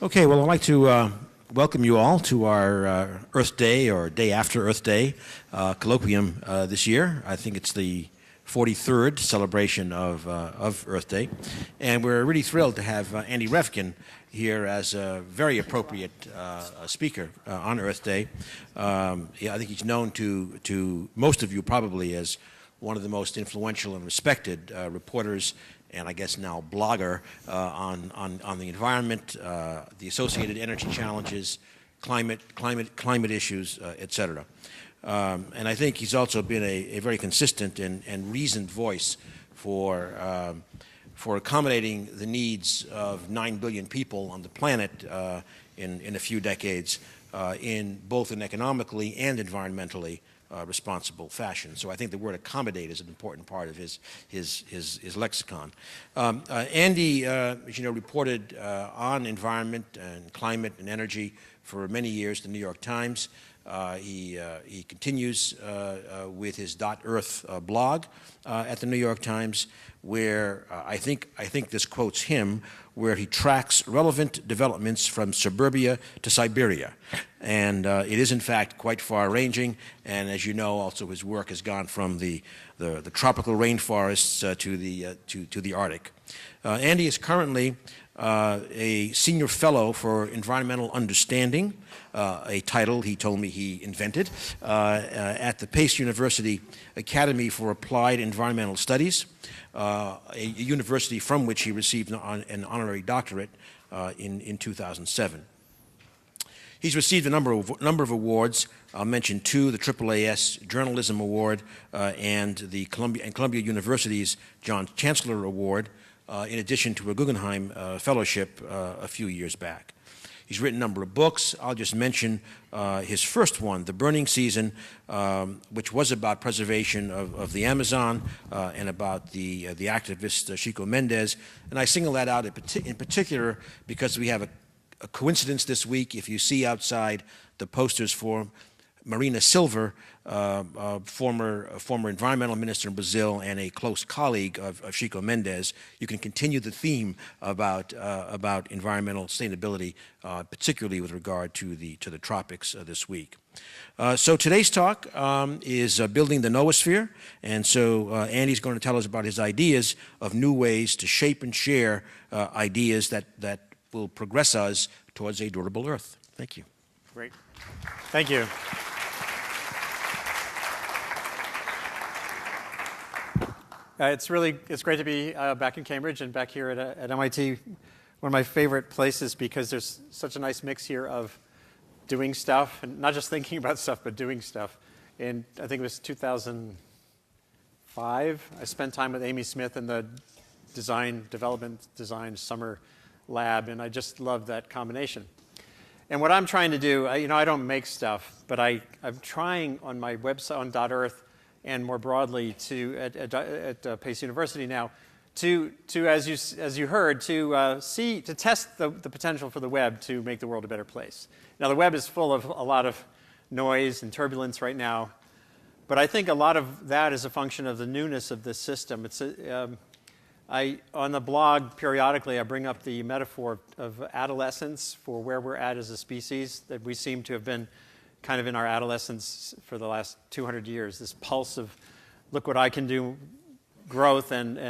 Okay, well, I'd like to welcome you all to our Earth Day, or Day After Earth Day colloquium this year. I think it's the 43rd celebration of Earth Day, and we're really thrilled to have Andy Refkin here as a very appropriate speaker on Earth Day. I think he's known to most of you probably as one of the most influential and respected reporters, and I guess now blogger on the environment, the associated energy challenges, climate issues, et cetera. And I think he's also been a very consistent and reasoned voice for accommodating the needs of 9 billion people on the planet in a few decades in both an economically and environmentally responsible fashion. So I think the word accommodate is an important part of his lexicon. Andy, as you know, reported on environment and climate and energy for many years, the New York Times. He continues with his .earth blog at the New York Times, where I think this quotes him, where he tracks relevant developments from suburbia to Siberia. And it is, in fact, quite far-ranging. And as you know, also his work has gone from the tropical rainforests to the Arctic. Andy is currently a senior fellow for environmental understanding, a title he told me he invented, at the Pace University Academy for Applied Environmental Studies, a university from which he received an honorary doctorate in 2007. He's received a number of awards. I'll mention two: the AAAS Journalism Award and the Columbia University's John Chancellor Award, in addition to a Guggenheim Fellowship a few years back. He's written a number of books. I'll just mention his first one, The Burning Season, which was about preservation of the Amazon and about the activist Chico Mendes. And I single that out in particular because we have a coincidence this week. If you see outside the posters for Marina Silva, former environmental minister in Brazil and a close colleague of Chico Mendes, you can continue the theme about environmental sustainability, particularly with regard to the tropics this week. So today's talk is building the Knowosphere, and so Andy's going to tell us about his ideas of new ways to shape and share ideas that will progress us towards a durable Earth. Thank you. Great. Thank you. It's great to be back in Cambridge and back here at MIT, one of my favorite places because there's such a nice mix here of doing stuff, and not just thinking about stuff, but doing stuff. And I think it was 2005, I spent time with Amy Smith in the development design summer lab, and I just love that combination. And what I'm trying to do, I don't make stuff, but I'm trying on my website, on .earth, and more broadly at Pace University now, to as you heard, to test the potential for the web to make the world a better place. Now the web is full of a lot of noise and turbulence right now, but I think a lot of that is a function of the newness of this system. On the blog periodically I bring up the metaphor of adolescence for where we're at as a species, that we seem to have been kind of in our adolescence for the last 200 years, this pulse of look what I can do, growth and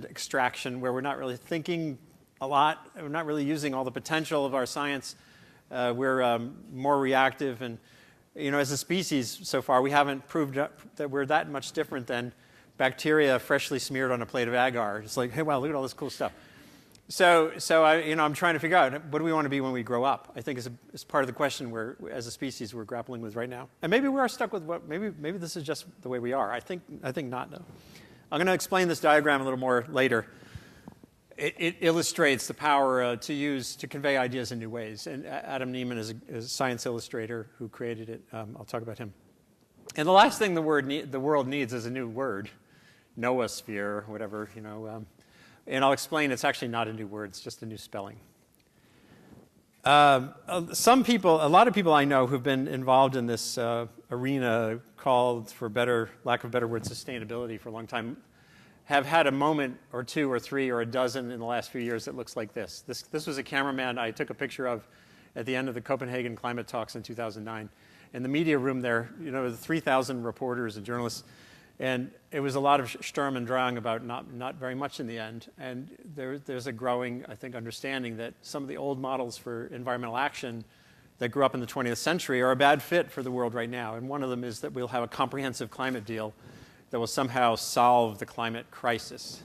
extraction, where we're not really thinking a lot, we're not really using all the potential of our science. We're more reactive, and as a species so far we haven't proved that we're that much different than bacteria freshly smeared on a plate of agar. It's like, hey, wow, look at all this cool stuff. So I'm trying to figure out what do we want to be when we grow up. I think it's part of the question where, as a species, we're grappling with right now. And maybe we are stuck with maybe this is just the way we are. I think not, though. I'm going to explain this diagram a little more later. It illustrates the power to convey ideas in new ways. And Adam Neiman is a science illustrator who created it. I'll talk about him. And the last thing the world needs is a new word, Knowosphere, whatever, and I'll explain it's actually not a new word, it's just a new spelling. A lot of people I know who've been involved in this arena called, for lack of better word, sustainability for a long time, have had a moment or two or three or a dozen in the last few years that looks like this. This was a cameraman I took a picture of at the end of the Copenhagen climate talks in 2009. In the media room there, you know, 3,000 reporters and journalists, and it was a lot of Sturm and Drang about not very much in the end. And there's a growing, I think, understanding that some of the old models for environmental action that grew up in the 20th century are a bad fit for the world right now. And one of them is that we'll have a comprehensive climate deal that will somehow solve the climate crisis.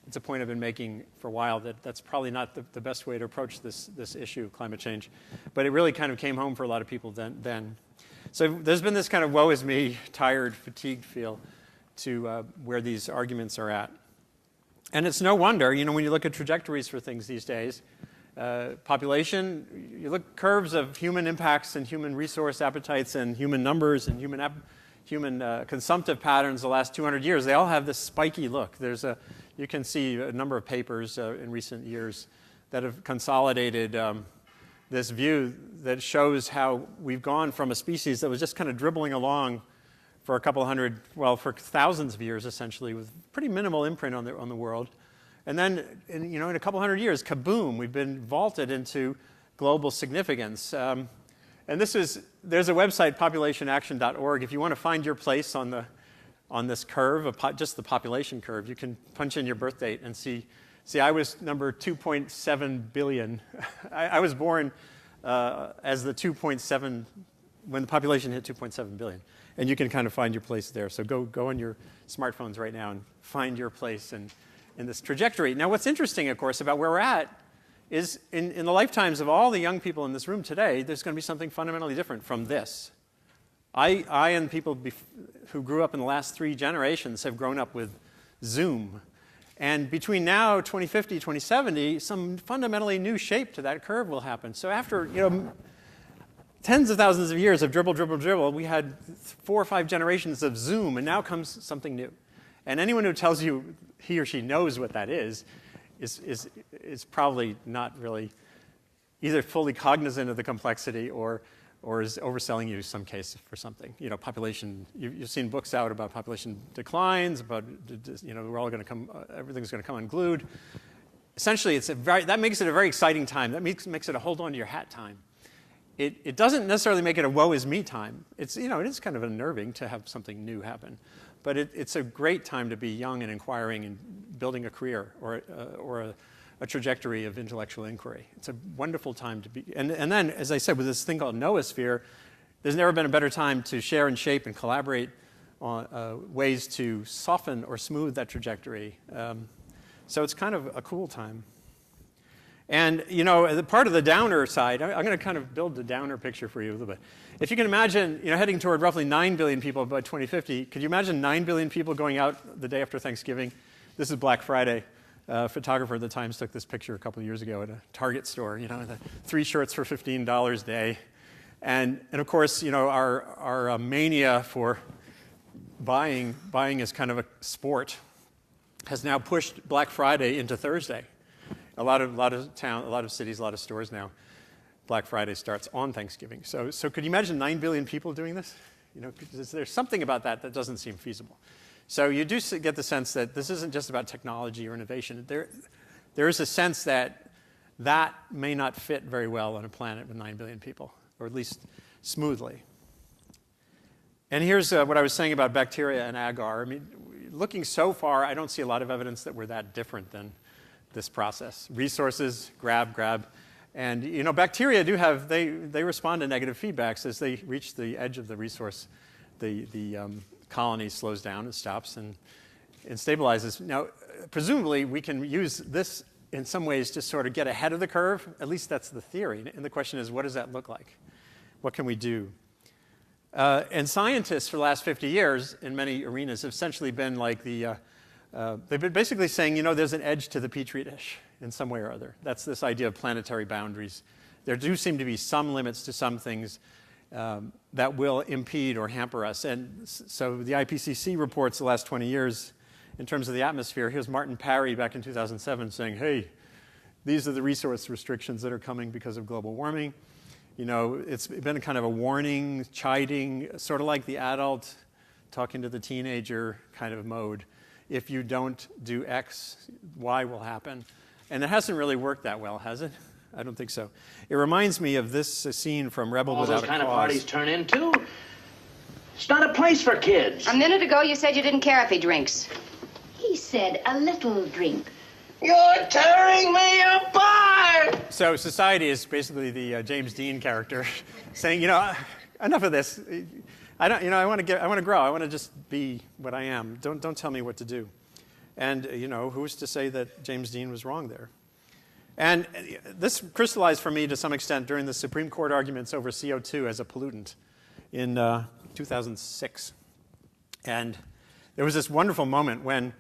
It's a point I've been making for a while that that's probably not the best way to approach this issue of climate change. But it really kind of came home for a lot of people then. So there's been this kind of woe is me, tired, fatigued feel to where these arguments are at. And it's no wonder, you know, when you look at trajectories for things these days, population, you look curves of human impacts and human resource appetites and human numbers and human consumptive patterns the last 200 years, they all have this spiky look. You can see a number of papers in recent years that have consolidated this view that shows how we've gone from a species that was just kind of dribbling along for a couple hundred, well, for thousands of years essentially, with pretty minimal imprint on the world. And then, in a couple hundred years, kaboom, we've been vaulted into global significance. And there's a website, populationaction.org. If you want to find your place on this curve, just the population curve, you can punch in your birth date and see, I was number 2.7 billion. I was born as the 2.7, when the population hit 2.7 billion. And you can kind of find your place there. So go on your smartphones right now and find your place in this trajectory. Now, what's interesting, of course, about where we're at is in the lifetimes of all the young people in this room today, there's going to be something fundamentally different from this. I and people who grew up in the last 3 generations have grown up with Zoom. And between now, 2050, 2070, some fundamentally new shape to that curve will happen. So after, tens of thousands of years of dribble, we had 4 or 5 generations of Zoom, and now comes something new. And anyone who tells you he or she knows what that is probably not really either fully cognizant of the complexity or is overselling you some case for something. Population, you've seen books out about population declines, about, we're all going to come, everything's going to come unglued. Essentially, that makes it a very exciting time. That makes it a hold on to your hat time. It doesn't necessarily make it a woe is me time. It is kind of unnerving to have something new happen. But it's a great time to be young and inquiring and building a career or a trajectory of intellectual inquiry. It's a wonderful time to be. And then, as I said, with this thing called Knowosphere, there's never been a better time to share and shape and collaborate on ways to soften or smooth that trajectory. So it's kind of a cool time. And, the part of the downer side, I'm going to kind of build the downer picture for you a little bit. If you can imagine, heading toward roughly 9 billion people by 2050, could you imagine 9 billion people going out the day after Thanksgiving? This is Black Friday. A photographer at the Times took this picture a couple of years ago at a Target store, the 3 shirts for $15 a day. And of course, our mania for buying as kind of a sport has now pushed Black Friday into Thursday. A lot of cities, a lot of stores now, Black Friday starts on Thanksgiving. So could you imagine 9 billion people doing this? There's something about that doesn't seem feasible. So you do get the sense that this isn't just about technology or innovation. There is a sense that may not fit very well on a planet with 9 billion people, or at least smoothly. And here's what I was saying about bacteria and agar. I mean, looking so far, I don't see a lot of evidence that we're that different than this process. Resources, grab. And bacteria do have, they respond to negative feedbacks as they reach the edge of the resource. The colony slows down and stops and stabilizes. Now, presumably, we can use this in some ways to sort of get ahead of the curve. At least that's the theory. And the question is, what does that look like? What can we do? And scientists for the last 50 years in many arenas have essentially been like they've been basically saying, there's an edge to the petri dish in some way or other. That's this idea of planetary boundaries. There do seem to be some limits to some things that will impede or hamper us. And so the IPCC reports the last 20 years in terms of the atmosphere. Here's Martin Parry back in 2007 saying, hey, these are the resource restrictions that are coming because of global warming. It's been kind of a warning, chiding, sort of like the adult talking to the teenager kind of mode. if you don't do X, Y will happen. And it hasn't really worked that well, has it? I don't think so. It reminds me of this scene from Rebel Without a Cause. All those kind of parties turn into. It's not a place for kids. A minute ago, you said you didn't care if he drinks. He said a little drink. You're tearing me apart! So society is basically the James Dean character saying, enough of this. I want to grow. I want to just be what I am. Don't tell me what to do. And, who's to say that James Dean was wrong there? And this crystallized for me to some extent during the Supreme Court arguments over CO2 as a pollutant in 2006. And there was this wonderful moment when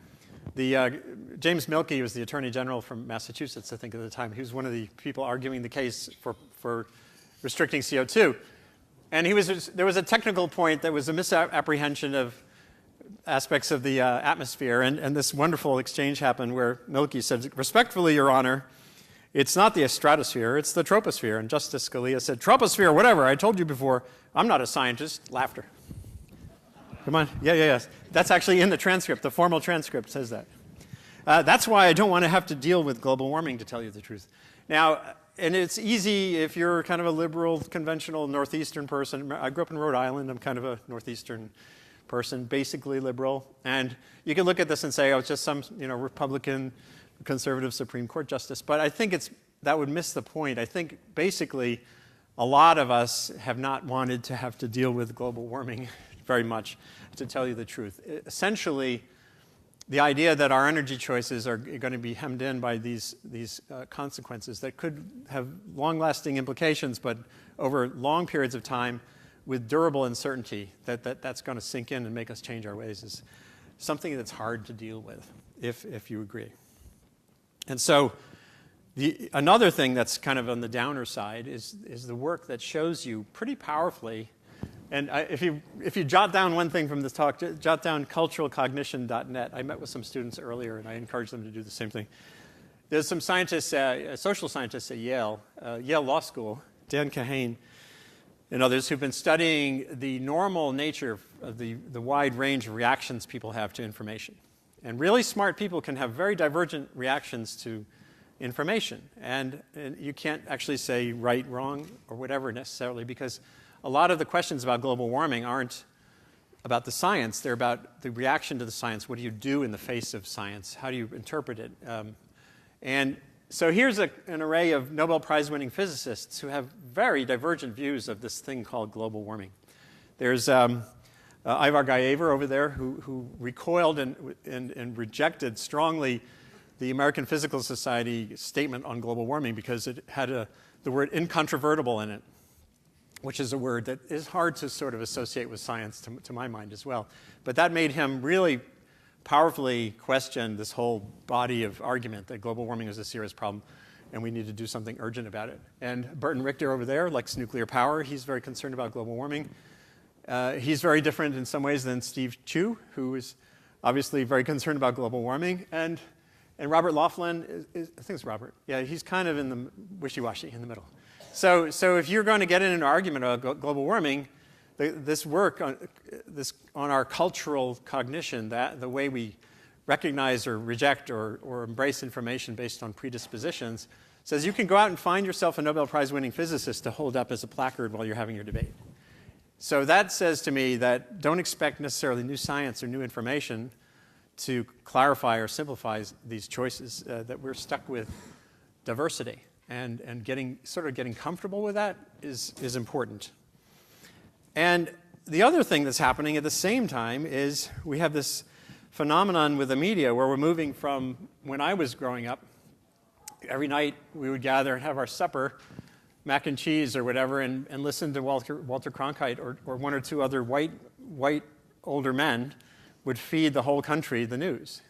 James Milkey was the Attorney General from Massachusetts, I think, at the time. He was one of the people arguing the case for restricting CO2. And there was a technical point that was a misapprehension of aspects of the atmosphere. And this wonderful exchange happened where Milkey said, "Respectfully, Your Honor, it's not the stratosphere, it's the troposphere." And Justice Scalia said, "Troposphere, whatever, I told you before, I'm not a scientist." Laughter. Come on. Yeah. That's actually in the transcript. The formal transcript says that. That's why I don't want to have to deal with global warming, to tell you the truth. Now, and it's easy if you're kind of a liberal, conventional Northeastern person. I grew up in Rhode Island. I'm kind of a Northeastern person, basically liberal. And you can look at this and say, oh, it's just some Republican, conservative Supreme Court justice. But I think that would miss the point. I think basically a lot of us have not wanted to have to deal with global warming very much, to tell you the truth. Essentially, the idea that our energy choices are going to be hemmed in by these consequences that could have long-lasting implications, but over long periods of time with durable uncertainty, that's going to sink in and make us change our ways is something that's hard to deal with, if you agree. And so another thing that's kind of on the downer side is the work that shows you pretty powerfully. And if you jot down one thing from this talk, jot down culturalcognition.net. I met with some students earlier, and I encouraged them to do the same thing. There's some scientists, social scientists at Yale Law School, Dan Kahane, and others, who've been studying the normal nature of the wide range of reactions people have to information. And really smart people can have very divergent reactions to information. And you can't actually say right, wrong, or whatever necessarily, because a lot of the questions about global warming aren't about the science. They're about the reaction to the science. What do you do in the face of science? How do you interpret it? And so here's an array of Nobel Prize-winning physicists who have very divergent views of this thing called global warming. There's Ivar Gaever over there who recoiled and rejected strongly the American Physical Society statement on global warming because it had the word incontrovertible in it, which is a word that is hard to sort of associate with science to my mind as well. But that made him really powerfully question this whole body of argument that global warming is a serious problem and we need to do something urgent about it. And Burton Richter over there likes nuclear power. He's very concerned about global warming. He's very different in some ways than Steve Chu, who is obviously very concerned about global warming. And Robert Laughlin, I think it's Robert. Yeah, he's kind of in the wishy-washy in the middle. So if you're going to get in an argument about global warming, this work on our cultural cognition, that the way we recognize or reject or embrace information based on predispositions, says you can go out and find yourself a Nobel Prize-winning physicist to hold up as a placard while you're having your debate. So that says to me that don't expect necessarily new science or new information to clarify or simplify these choices, that we're stuck with diversity. And getting comfortable with that is important. And the other thing that's happening at the same time is we have this phenomenon with the media where we're moving from when I was growing up, every night we would gather and have our supper, mac and cheese or whatever, and listen to Walter Cronkite or one or two other white older men would feed the whole country the news.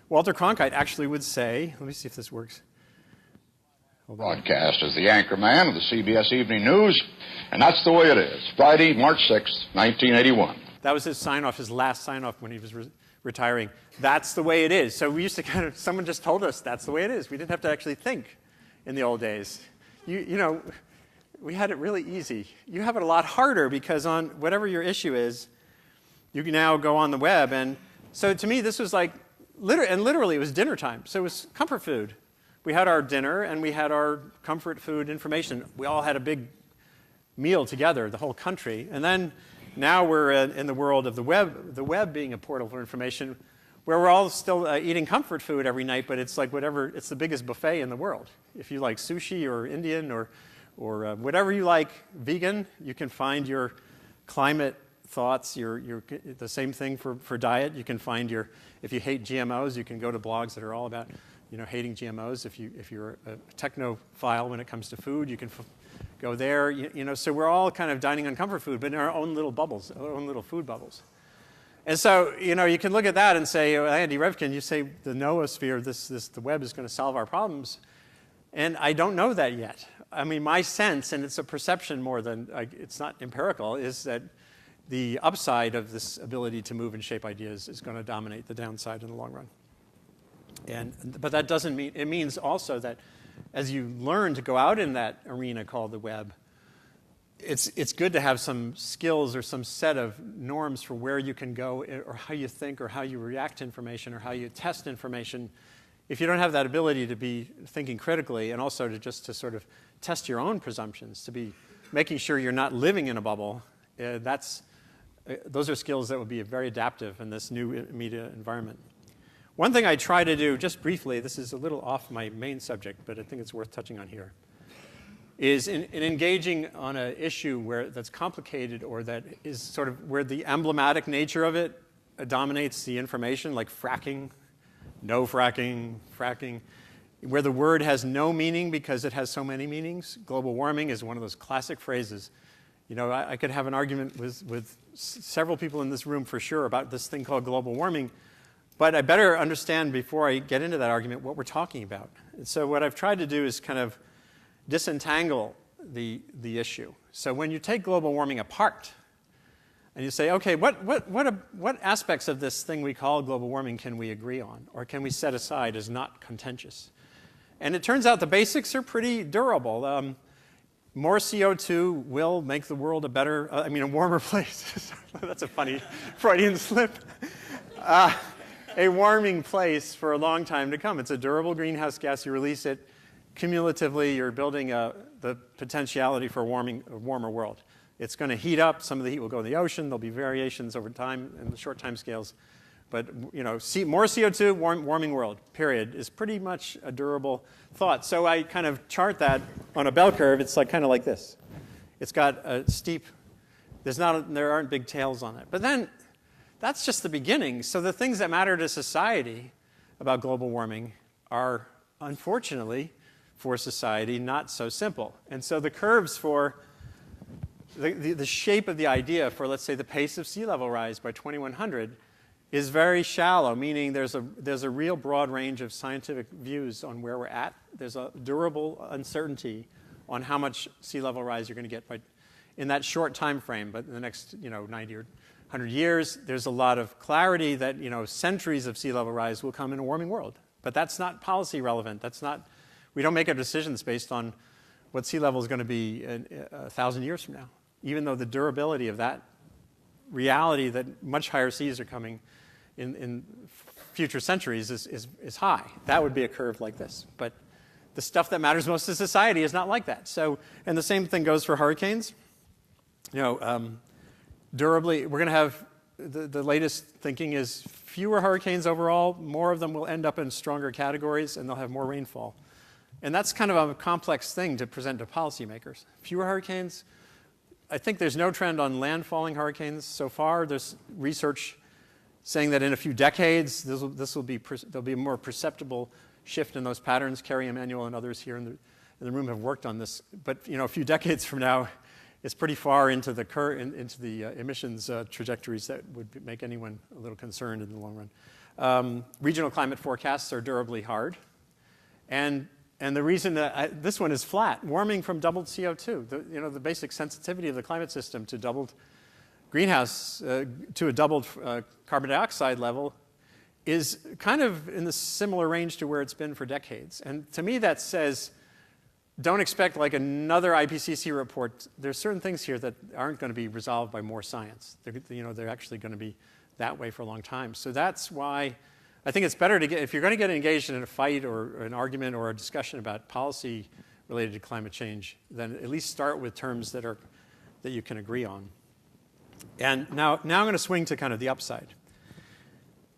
Walter Cronkite actually would say, let me see if this works. Broadcast as the anchor man of the CBS Evening News, and that's the way it is. Friday, March 6th, 1981. That was his sign-off, his last sign-off when he was retiring. That's the way it is. So we used to someone just told us that's the way it is. We didn't have to actually think in the old days. We had it really easy. You have it a lot harder because on whatever your issue is, you can now go on the web and So to me, this was like, literally it was dinner time. So it was comfort food. We had our dinner and we had our comfort food information. We all had a big meal together, the whole country. And then now we're in the world of the web being a portal for information, where we're all still eating comfort food every night, but it's like whatever, it's the biggest buffet in the world. If you like sushi or Indian or whatever you like, vegan, you can find your climate thoughts, the same thing for diet. You can find if you hate GMOs, you can go to blogs that are all about hating GMOs. If you're a technophile when it comes to food, you can go there. So we're all kind of dining on comfort food, but in our own little bubbles, our own little food bubbles. And so, you can look at that and say, Andy Revkin, you say the Knowosphere, the web is going to solve our problems. And I don't know that yet. I mean, my sense, and it's a perception more than, it's not empirical, is that the upside of this ability to move and shape ideas is going to dominate the downside in the long run. But that doesn't mean, it means also that as you learn to go out in that arena called the web, it's good to have some skills or some set of norms for where you can go, or how you think, or how you react to information, or how you test information. If you don't have that ability to be thinking critically, and also to sort of test your own presumptions, to be making sure you're not living in a bubble, those are skills that would be very adaptive in this new media environment. One thing I try to do, just briefly, this is a little off my main subject, but I think it's worth touching on here, is in engaging on an issue that's complicated, or that is sort of where the emblematic nature of it dominates the information, like fracking, no fracking, fracking, where the word has no meaning because it has so many meanings. Global warming is one of those classic phrases. I could have an argument with several people in this room for sure about this thing called global warming, but I better understand before I get into that argument what we're talking about. And so what I've tried to do is kind of disentangle the issue. So when you take global warming apart and you say, okay, what aspects of this thing we call global warming can we agree on, or can we set aside as not contentious? And it turns out the basics are pretty durable. More CO2 will make the world a warmer place. That's a funny Freudian slip. A warming place for a long time to come. It's a durable greenhouse gas. You release it cumulatively. You're building the potentiality for a warmer world. It's going to heat up. Some of the heat will go in the ocean. There'll be variations over time in the short time scales. But more CO2, warming world, period, is pretty much a durable thought. So I kind of chart that on a bell curve. It's kind of like this. It's got a steep, there aren't big tails on it. But then that's just the beginning. So the things that matter to society about global warming are, unfortunately, for society, not so simple. And so the curves for the shape of the idea for, let's say, the pace of sea level rise by 2100 is very shallow, meaning there's a real broad range of scientific views on where we're at. There's a durable uncertainty on how much sea level rise you're going to get in that short time frame. But in the next 90 or 100 years, there's a lot of clarity that centuries of sea level rise will come in a warming world. But that's not policy relevant. We don't make our decisions based on what sea level is going to be 1,000 years from now, even though the durability of that reality that much higher seas are coming in future centuries is high. That would be a curve like this. But the stuff that matters most to society is not like that. So, and the same thing goes for hurricanes. Durably, we're going to have, the latest thinking is fewer hurricanes overall, more of them will end up in stronger categories, and they'll have more rainfall. And that's kind of a complex thing to present to policymakers. Fewer hurricanes. I think there's no trend on landfalling hurricanes so far. There's research saying that in a few decades, there'll be a more perceptible shift in those patterns. Kerry Emanuel and others here in the room have worked on this. But a few decades from now, it's pretty far into the emissions trajectories that would make anyone a little concerned in the long run. Regional climate forecasts are durably hard, and the reason that this one is flat, warming from doubled CO2, the basic sensitivity of the climate system to doubled greenhouse, to a doubled carbon dioxide level is kind of in the similar range to where it's been for decades. And to me that says, don't expect like another IPCC report. There's certain things here that aren't going to be resolved by more science. They're actually going to be that way for a long time. So that's why I think it's better to get, if you're going to get engaged in a fight or an argument or a discussion about policy related to climate change, then at least start with terms that you can agree on. And now I'm going to swing to kind of the upside.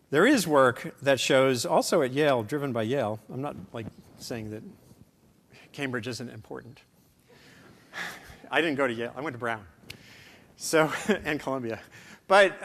There is work that shows, also at Yale, driven by Yale. I'm not like saying that Cambridge isn't important. I didn't go to Yale. I went to Brown. So, and Columbia. But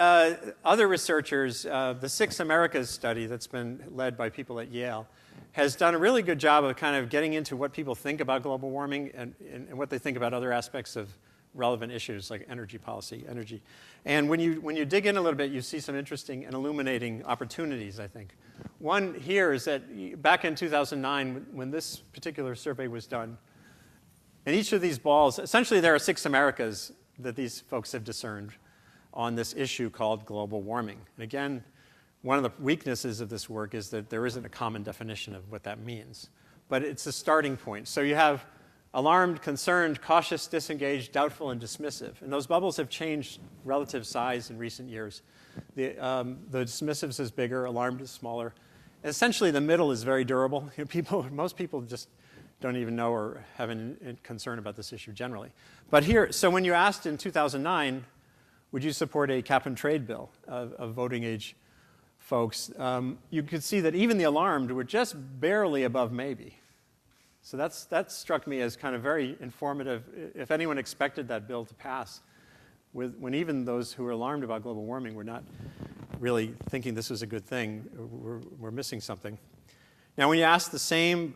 other researchers, the Six Americas study that's been led by people at Yale has done a really good job of kind of getting into what people think about global warming and what they think about other aspects of relevant issues like energy policy, energy. And when you dig in a little bit, you see some interesting and illuminating opportunities, I think. One here is that back in 2009, when this particular survey was done, and each of these balls, essentially there are 6 Americas that these folks have discerned on this issue called global warming. And again, one of the weaknesses of this work is that there isn't a common definition of what that means. But it's a starting point. So you have alarmed, concerned, cautious, disengaged, doubtful, and dismissive. And those bubbles have changed relative size in recent years. The dismissives is bigger, alarmed is smaller. And essentially, the middle is very durable. Most people just don't even know or have a concern about this issue generally. But here, so when you asked in 2009, would you support a cap-and-trade bill of voting age folks, you could see that even the alarmed were just barely above maybe. So that struck me as kind of very informative. If anyone expected that bill to pass, when even those who were alarmed about global warming were not really thinking this was a good thing, we're missing something. Now, when you ask the same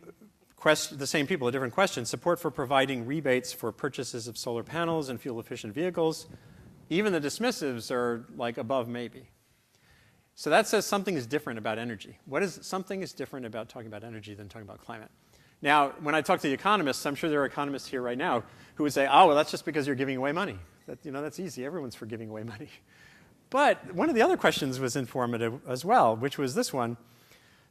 people a different question, support for providing rebates for purchases of solar panels and fuel-efficient vehicles, even the dismissives are like above maybe. So that says something is different about energy. Something is different about talking about energy than talking about climate. Now, when I talk to the economists, I'm sure there are economists here right now who would say, oh, well, that's just because you're giving away money. That's easy. Everyone's for giving away money. But one of the other questions was informative as well, which was this one.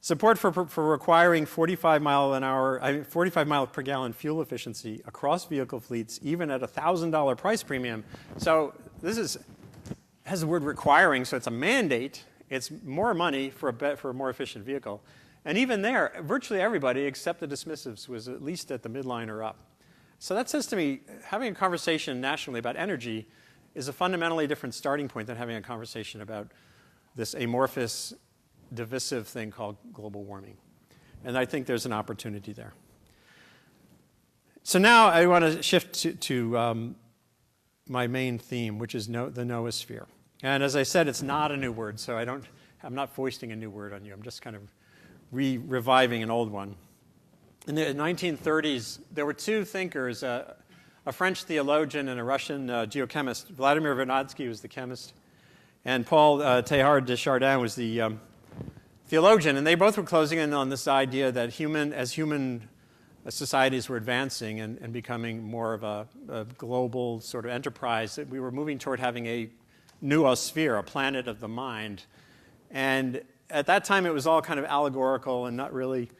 Support for requiring 45 mile per gallon fuel efficiency across vehicle fleets, even at a $1,000 price premium. So this has the word requiring, so it's a mandate. It's more money for a more efficient vehicle. And even there, virtually everybody except the dismissives was at least at the midline or up. So that says to me, having a conversation nationally about energy is a fundamentally different starting point than having a conversation about this amorphous, divisive thing called global warming. And I think there's an opportunity there. So now I want to shift to my main theme, which is the Knowosphere. And as I said, it's not a new word, so I'm not foisting a new word on you. I'm just kind of reviving an old one. In the 1930s, there were 2 thinkers, a French theologian and a Russian geochemist. Vladimir Vernadsky was the chemist, and Paul Teilhard de Chardin was the theologian. And they both were closing in on this idea that as human societies were advancing and becoming more of a global sort of enterprise, that we were moving toward having a Knowosphere, a planet of the mind. And at that time, it was all kind of allegorical and not really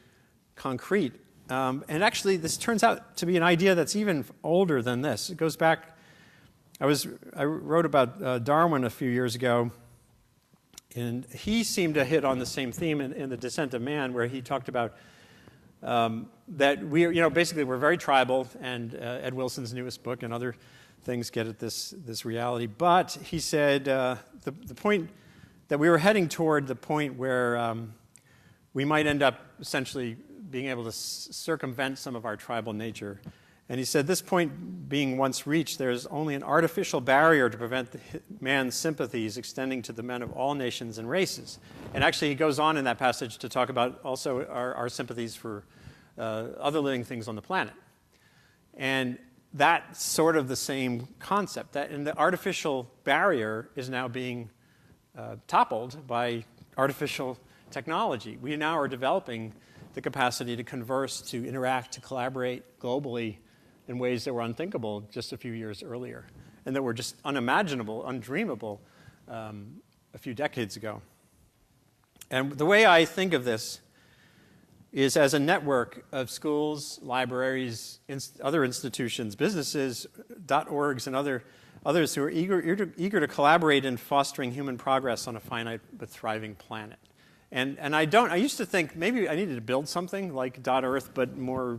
concrete. And actually, this turns out to be an idea that's even older than this. It goes back, I wrote about Darwin a few years ago, and he seemed to hit on the same theme in The Descent of Man, where he talked about that basically we're very tribal, and Ed Wilson's newest book and other things get at this reality. But he said the point that we were heading toward the point where we might end up essentially being able to circumvent some of our tribal nature. And he said, this point being once reached, there's only an artificial barrier to prevent man's sympathies extending to the men of all nations and races. And actually, he goes on in that passage to talk about also our sympathies for other living things on the planet. And that's sort of the same concept. And the artificial barrier is now being toppled by artificial technology. We now are developing the capacity to converse, to interact, to collaborate globally in ways that were unthinkable just a few years earlier, and that were just unimaginable, undreamable a few decades ago. And the way I think of this is as a network of schools, libraries, other institutions, businesses, .orgs, and other others who are eager to collaborate in fostering human progress on a finite but thriving planet. And I used to think maybe I needed to build something like .earth, but more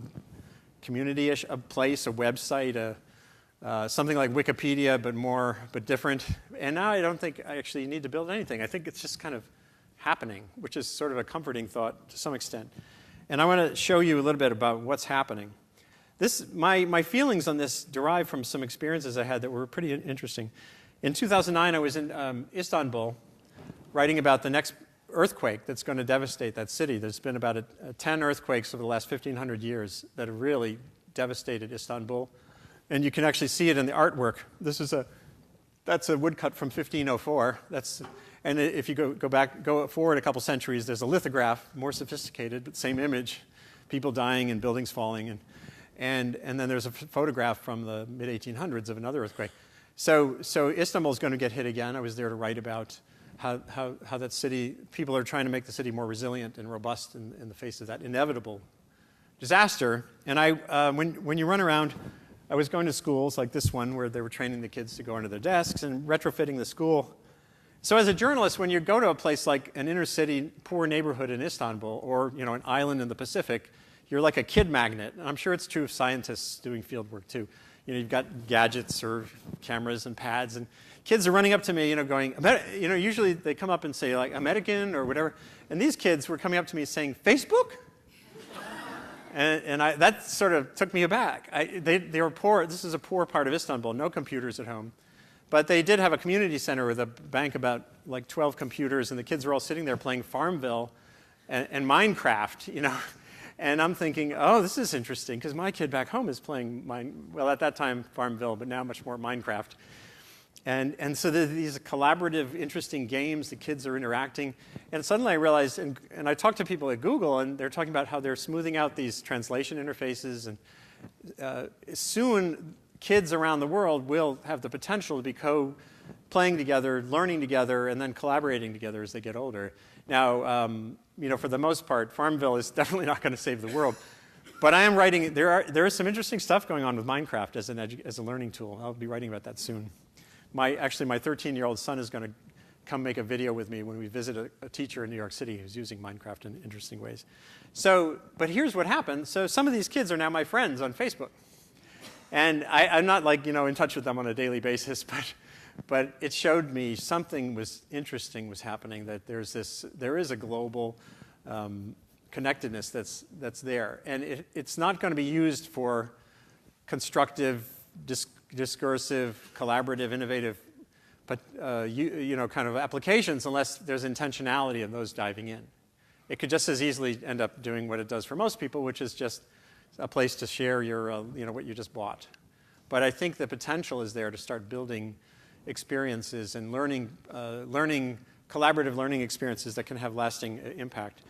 community-ish, a place, a website, something like Wikipedia, but different. And now I don't think I actually need to build anything. I think it's just kind of happening, which is sort of a comforting thought to some extent. And I want to show you a little bit about what's happening. My feelings on this derive from some experiences I had that were pretty interesting. In 2009, I was in Istanbul writing about the next earthquake that's going to devastate that city. There's been about 10 earthquakes over the last 1,500 years that have really devastated Istanbul. And you can actually see it in the artwork. That's a woodcut from 1504. And if you go forward a couple centuries, there's a lithograph, more sophisticated, but same image, people dying and buildings falling. And then there's a photograph from the mid-1800s of another earthquake. So Istanbul is going to get hit again. I was there to write about how that city, people are trying to make the city more resilient and robust in the face of that inevitable disaster. And when you run around, I was going to schools like this one where they were training the kids to go into their desks and retrofitting the school. So as a journalist, when you go to a place like an inner city, poor neighborhood in Istanbul, or an island in the Pacific, you're like a kid magnet. And I'm sure it's true of scientists doing field work too. You've got gadgets or cameras and pads, and kids are running up to me, going, usually they come up and say like American or whatever. And these kids were coming up to me saying, Facebook? And that sort of took me aback. They were poor. This is a poor part of Istanbul, no computers at home. But they did have a community center with a bank about like 12 computers, and the kids were all sitting there playing Farmville and Minecraft, And I'm thinking, oh, this is interesting, because my kid back home is playing, at that time Farmville, but now much more Minecraft. And so there's these collaborative, interesting games, the kids are interacting. And suddenly I realized, and I talked to people at Google, and they're talking about how they're smoothing out these translation interfaces. And soon, kids around the world will have the potential to be playing together, learning together, and then collaborating together as they get older. Now, for the most part, Farmville is definitely not going to save the world. But I am writing, there is some interesting stuff going on with Minecraft as a learning tool. I'll be writing about that soon. Actually, my 13-year-old son is going to come make a video with me when we visit a teacher in New York City who's using Minecraft in interesting ways. But here's what happened. So some of these kids are now my friends on Facebook. And I'm not in touch with them on a daily basis, but it showed me something was interesting was happening, that there is a global connectedness that's there. And it's not going to be used for constructive, discursive, collaborative, innovative, but kind of applications unless there's intentionality in those diving in. It could just as easily end up doing what it does for most people, which is just a place to share your, what you just bought. But I think the potential is there to start building experiences and collaborative learning experiences that can have lasting impact.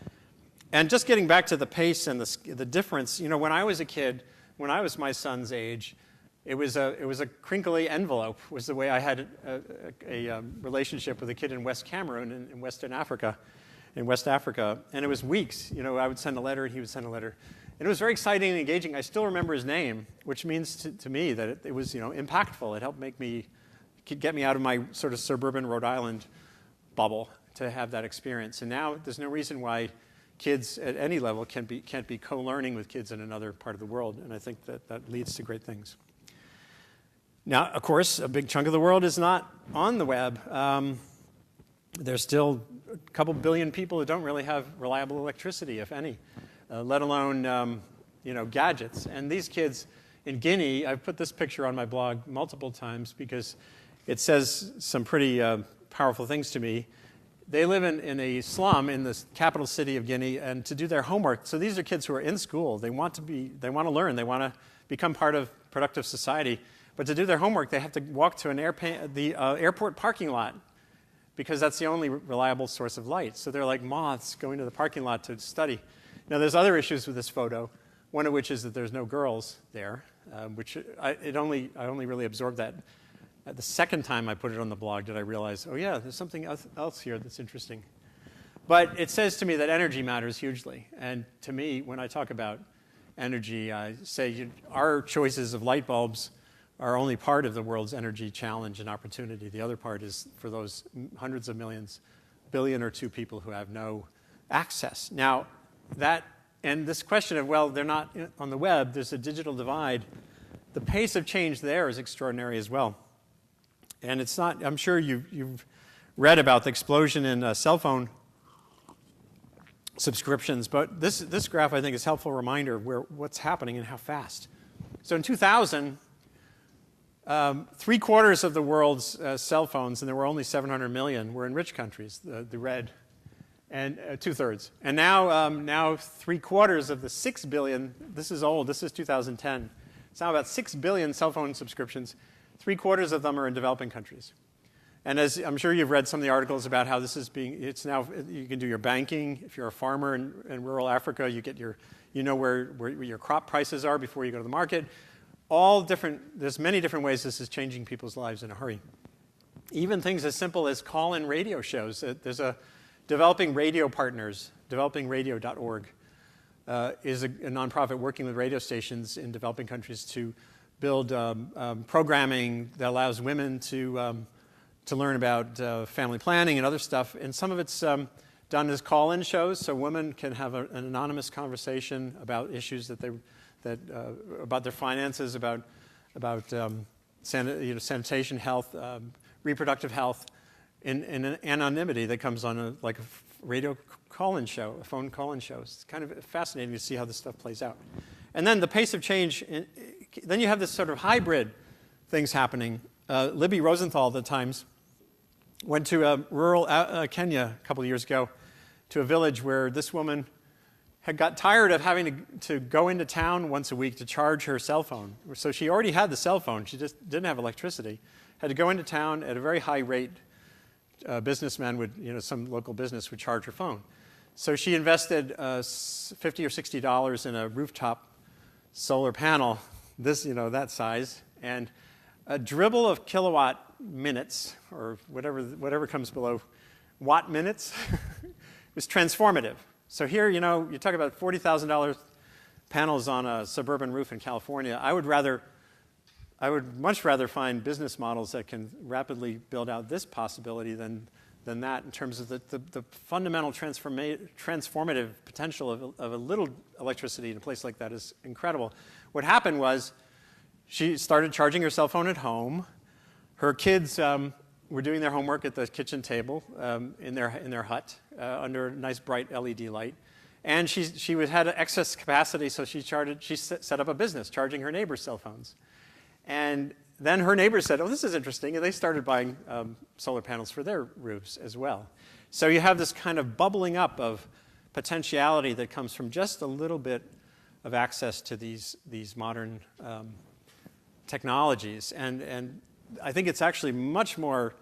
And just getting back to the pace and the difference, when I was a kid, when I was my son's age, it was a crinkly envelope was the way I had a relationship with a kid in West Cameroon in West Africa, and it was weeks. I would send a letter and he would send a letter. And it was very exciting and engaging. I still remember his name, which means to me that it was impactful. It helped get me out of my sort of suburban Rhode Island bubble to have that experience. And now there's no reason why kids at any level can't be co-learning with kids in another part of the world. And I think that leads to great things. Now, of course, a big chunk of the world is not on the web. There's still a couple billion people who don't really have reliable electricity, if any, let alone gadgets. And these kids in Guinea, I've put this picture on my blog multiple times because it says some pretty powerful things to me. They live in a slum in the capital city of Guinea, and to do their homework. So these are kids who are in school. They want to learn. They want to become part of productive society. But to do their homework, they have to walk to the airport parking lot because that's the only reliable source of light. So they're like moths going to the parking lot to study. Now, there's other issues with this photo, one of which is that there's no girls there, which I only really absorbed that. The second time I put it on the blog did I realize, oh yeah, there's something else here that's interesting. But it says to me that energy matters hugely. And to me, when I talk about energy, I say our choices of light bulbs are only part of the world's energy challenge and opportunity. The other part is for those hundreds of millions, billion or two people who have no access. Now, and this question of, well, they're not on the web, there's a digital divide. The pace of change there is extraordinary as well. And it's not, I'm sure you've read about the explosion in cell phone subscriptions, but this graph, I think, is a helpful reminder of what's happening and how fast. So in 2000, 3/4 of the world's cell phones, and there were only 700 million, were in rich countries, the red, and 2/3. And now 3/4 of the 6 billion, this is old, this is 2010. It's now about 6 billion cell phone subscriptions. 3/4 of them are in developing countries. And as I'm sure you've read some of the articles about how this is it's now, you can do your banking. If you're a farmer in rural Africa, you get you know where your crop prices are before you go to the market. There's many different ways this is changing people's lives in a hurry. Even things as simple as call-in radio shows. There's a Developing Radio Partners, developingradio.org, is a nonprofit working with radio stations in developing countries to build programming that allows women to learn about family planning and other stuff. And some of it's done as call-in shows, so women can have an anonymous conversation about issues about their finances, about sanitation, health, reproductive health, in an anonymity that comes on like a radio call-in show, a phone call-in show. It's kind of fascinating to see how this stuff plays out. And then the pace of change, then you have this sort of hybrid things happening. Libby Rosenthal at the Times went to rural Kenya a couple of years ago to a village where this woman had got tired of having to go into town once a week to charge her cell phone. So she already had the cell phone. She just didn't have electricity. Had to go into town at a very high rate. Businessmen would, some local business would charge her phone. So she invested $50 or $60 in a rooftop solar panel, that size, and a dribble of kilowatt minutes, or whatever comes below watt minutes, was transformative. So here, you talk about $40,000 panels on a suburban roof in California. I would much rather find business models that can rapidly build out this possibility than that in terms of the fundamental transformative potential of a little electricity in a place like that is incredible. What happened was she started charging her cell phone at home. Her kids were doing their homework at the kitchen table in their hut under a nice bright LED light. And she had excess capacity, so she set up a business charging her neighbors' cell phones. And then her neighbors said, oh, this is interesting, and they started buying solar panels for their roofs as well. So you have this kind of bubbling up of potentiality that comes from just a little bit of access to these modern technologies. And I think it's actually much more,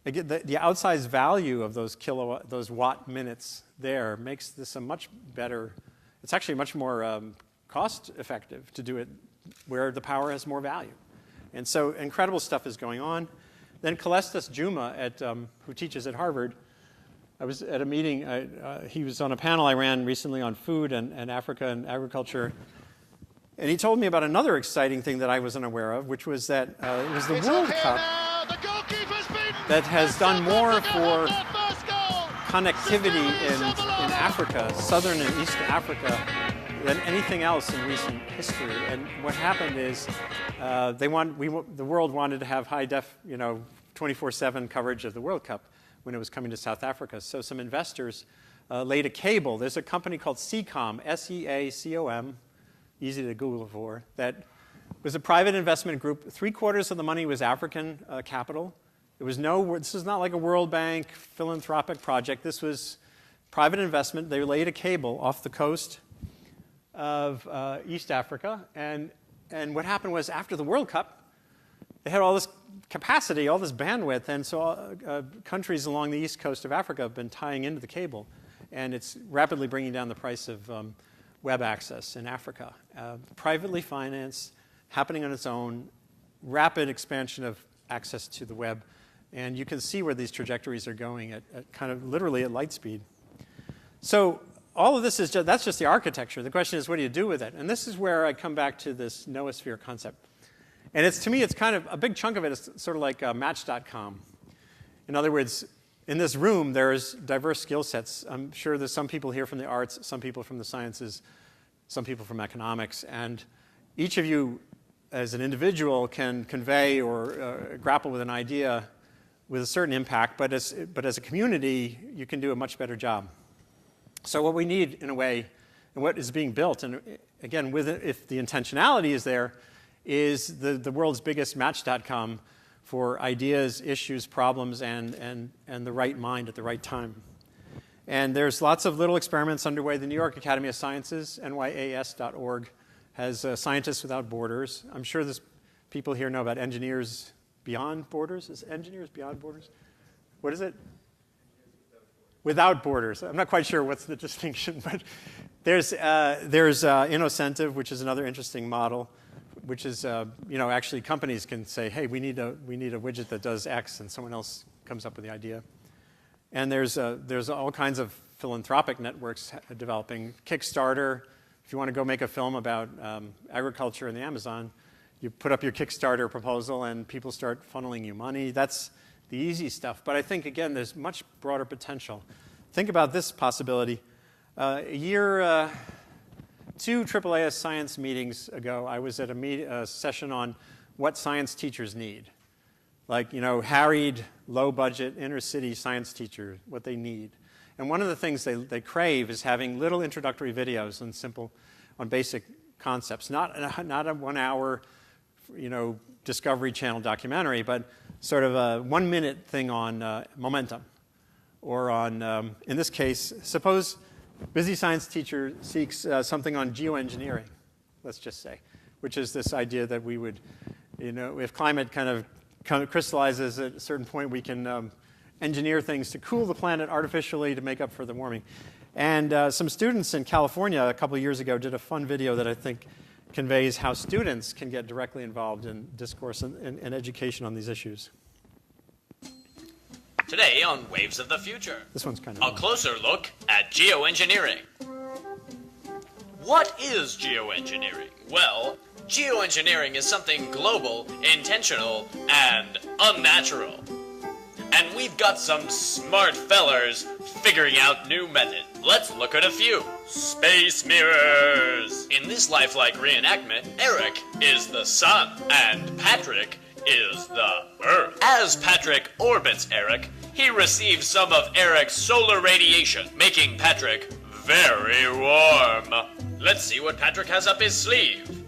again, the outsized value of those watt minutes there makes this a much better, it's actually much more cost effective to do it where the power has more value. And so incredible stuff is going on. Then Kalestas Juma, who teaches at Harvard, I was at a meeting. He was on a panel I ran recently on food and Africa and agriculture. And he told me about another exciting thing that I was unaware of, which was that it was the World Cup that has done more for connectivity in Africa, southern and east Africa, than anything else in recent history. And what happened is the world wanted to have high-def, 24/7 coverage of the World Cup when it was coming to South Africa. So some investors laid a cable. There's a company called Seacom, S-E-A-C-O-M, easy to Google for, that was a private investment group. 3/4 of the money was African capital. This is not like a World Bank philanthropic project. This was private investment. They laid a cable off the coast of East Africa. And what happened was after the World Cup, they had all this capacity, all this bandwidth. And so countries along the east coast of Africa have been tying into the cable. And it's rapidly bringing down the price of web access in Africa. Privately financed, happening on its own, rapid expansion of access to the web. And you can see where these trajectories are going at kind of literally at light speed. So all of this that's just the architecture. The question is, what do you do with it? And this is where I come back to this Knowosphere concept. And to me, it's kind of, a big chunk of it is sort of like Match.com. In other words, in this room, there's diverse skill sets. I'm sure there's some people here from the arts, some people from the sciences, some people from economics. And each of you, as an individual, can convey or grapple with an idea with a certain impact. But as a community, you can do a much better job. So what we need, in a way, and what is being built, and again, if the intentionality is there, is the world's biggest Match.com for ideas, issues, problems, and the right mind at the right time. And there's lots of little experiments underway. The New York Academy of Sciences, nyas.org, has Scientists Without Borders. I'm sure there's people here know about Engineers Beyond Borders. Is Engineers Beyond Borders? What is it? Without Borders. I'm not quite sure what's the distinction, but there's Innocentive, which is another interesting model, which is, actually companies can say, hey, we need a widget that does X, and someone else comes up with the idea. And there's all kinds of philanthropic networks developing. Kickstarter, if you want to go make a film about agriculture in the Amazon, you put up your Kickstarter proposal and people start funneling you money. That's the easy stuff. But I think, again, there's much broader potential. Think about this possibility. Two AAAS science meetings ago, I was at a session on what science teachers need. Like, harried, low-budget, inner-city science teachers, what they need. And one of the things they crave is having little introductory videos on basic concepts. Not a 1-hour, Discovery Channel documentary, but sort of a 1-minute thing on momentum. Or on, in this case, suppose busy science teacher seeks something on geoengineering, let's just say, which is this idea that we would, if climate kind of crystallizes at a certain point, we can engineer things to cool the planet artificially to make up for the warming. And some students in California a couple of years ago did a fun video that I think conveys how students can get directly involved in discourse and education on these issues. Today on Waves of the Future, This one's kind of a closer look at geoengineering. What is geoengineering? Well, geoengineering is something global, intentional, and unnatural. And we've got some smart fellers figuring out new methods. Let's look at a few. Space mirrors. In this lifelike reenactment, Eric is the sun, and Patrick is the Earth. As Patrick orbits Eric, he receives some of Eric's solar radiation, making Patrick very warm. Let's see what Patrick has up his sleeve.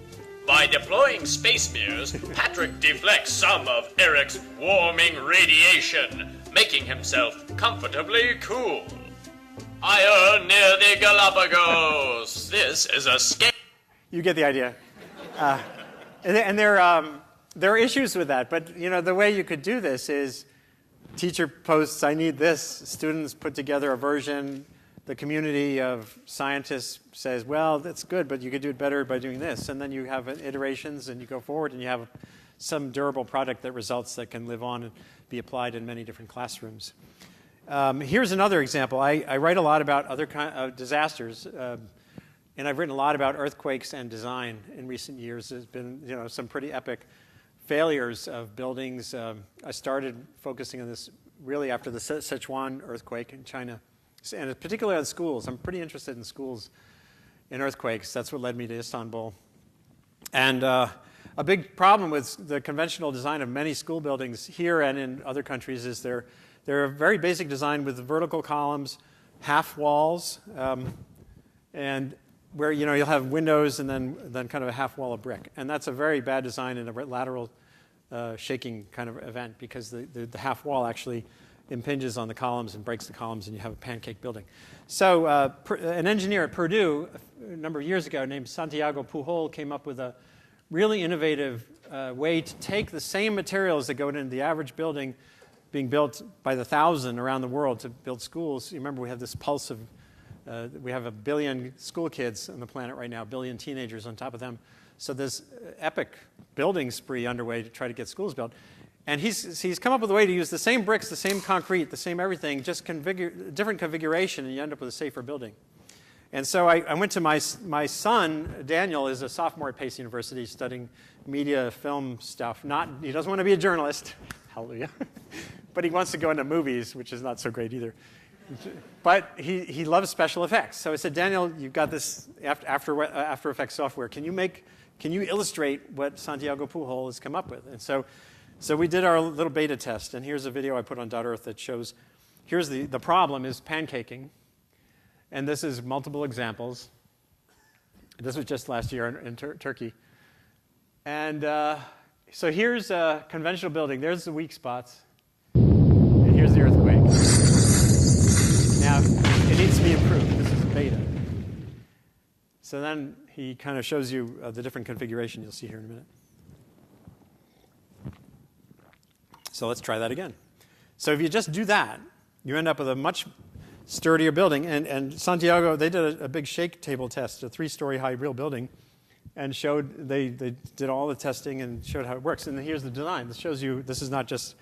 By deploying space mirrors, Patrick deflects some of Eric's warming radiation, making himself comfortably cool. Higher near the Galapagos. This is a scale. You get the idea. And there are issues with that, but the way you could do this is teacher posts, I need this. Students put together a version. The community of scientists says, well, that's good, but you could do it better by doing this. And then you have iterations, and you go forward, and you have some durable product that results that can live on and be applied in many different classrooms. Here's another example. I write a lot about other kind of disasters, and I've written a lot about earthquakes and design in recent years. There's been some pretty epic failures of buildings. I started focusing on this really after the Sichuan earthquake in China, and particularly on schools. I'm pretty interested in schools in earthquakes. That's what led me to Istanbul. And a big problem with the conventional design of many school buildings here and in other countries is they're a very basic design with vertical columns, half walls, and where you'll have windows and then kind of a half wall of brick. And that's a very bad design in a lateral shaking kind of event, because the half wall actually impinges on the columns and breaks the columns, and you have a pancake building. So an engineer at Purdue a number of years ago named Santiago Pohole came up with a really innovative way to take the same materials that go into the average building being built by the thousand around the world to build schools. You remember we have this pulse of, we have 1 billion school kids on the planet right now, 1 billion teenagers on top of them. So there's epic building spree underway to try to get schools built. And he's come up with a way to use the same bricks, the same concrete, the same everything, just different configuration, and you end up with a safer building. And so I went to my son, Daniel, is a sophomore at Pace University studying media film stuff. He doesn't want to be a journalist, hallelujah, but he wants to go into movies, which is not so great either. But he loves special effects. So I said, Daniel, you've got this After Effects software. Can you illustrate what Santiago Pohole has come up with? And so we did our little beta test. And here's a video I put on .earth that shows, here's the problem is pancaking. And this is multiple examples. This was just last year in Turkey. And so here's a conventional building. There's the weak spots. And here's the earthquake. Now, it needs to be improved. This is a beta. So then he kind of shows you the different configuration you'll see here in a minute. So let's try that again. So if you just do that, you end up with a much sturdier building. And Santiago, they did a big shake table test, a 3-story high real building, and showed they did all the testing and showed how it works. And here's the design. This shows you this is not just,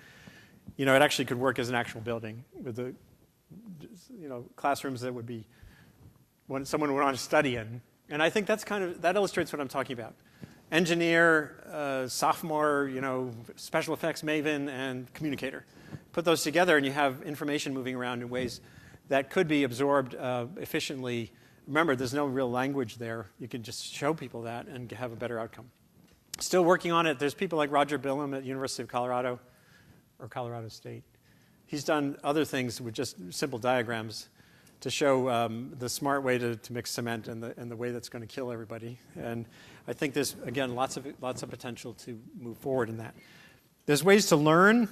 it actually could work as an actual building with the, classrooms that would be when someone would want to study in. And I think that illustrates what I'm talking about. Engineer, sophomore, special effects maven, and communicator. Put those together and you have information moving around in ways that could be absorbed efficiently. Remember, there's no real language there. You can just show people that and have a better outcome. Still working on it. There's people like Roger Billum at the University of Colorado, or Colorado State. He's done other things with just simple diagrams to show the smart way to mix cement and the way that's going to kill everybody. And I think there's, again, lots of potential to move forward in that. There's ways to learn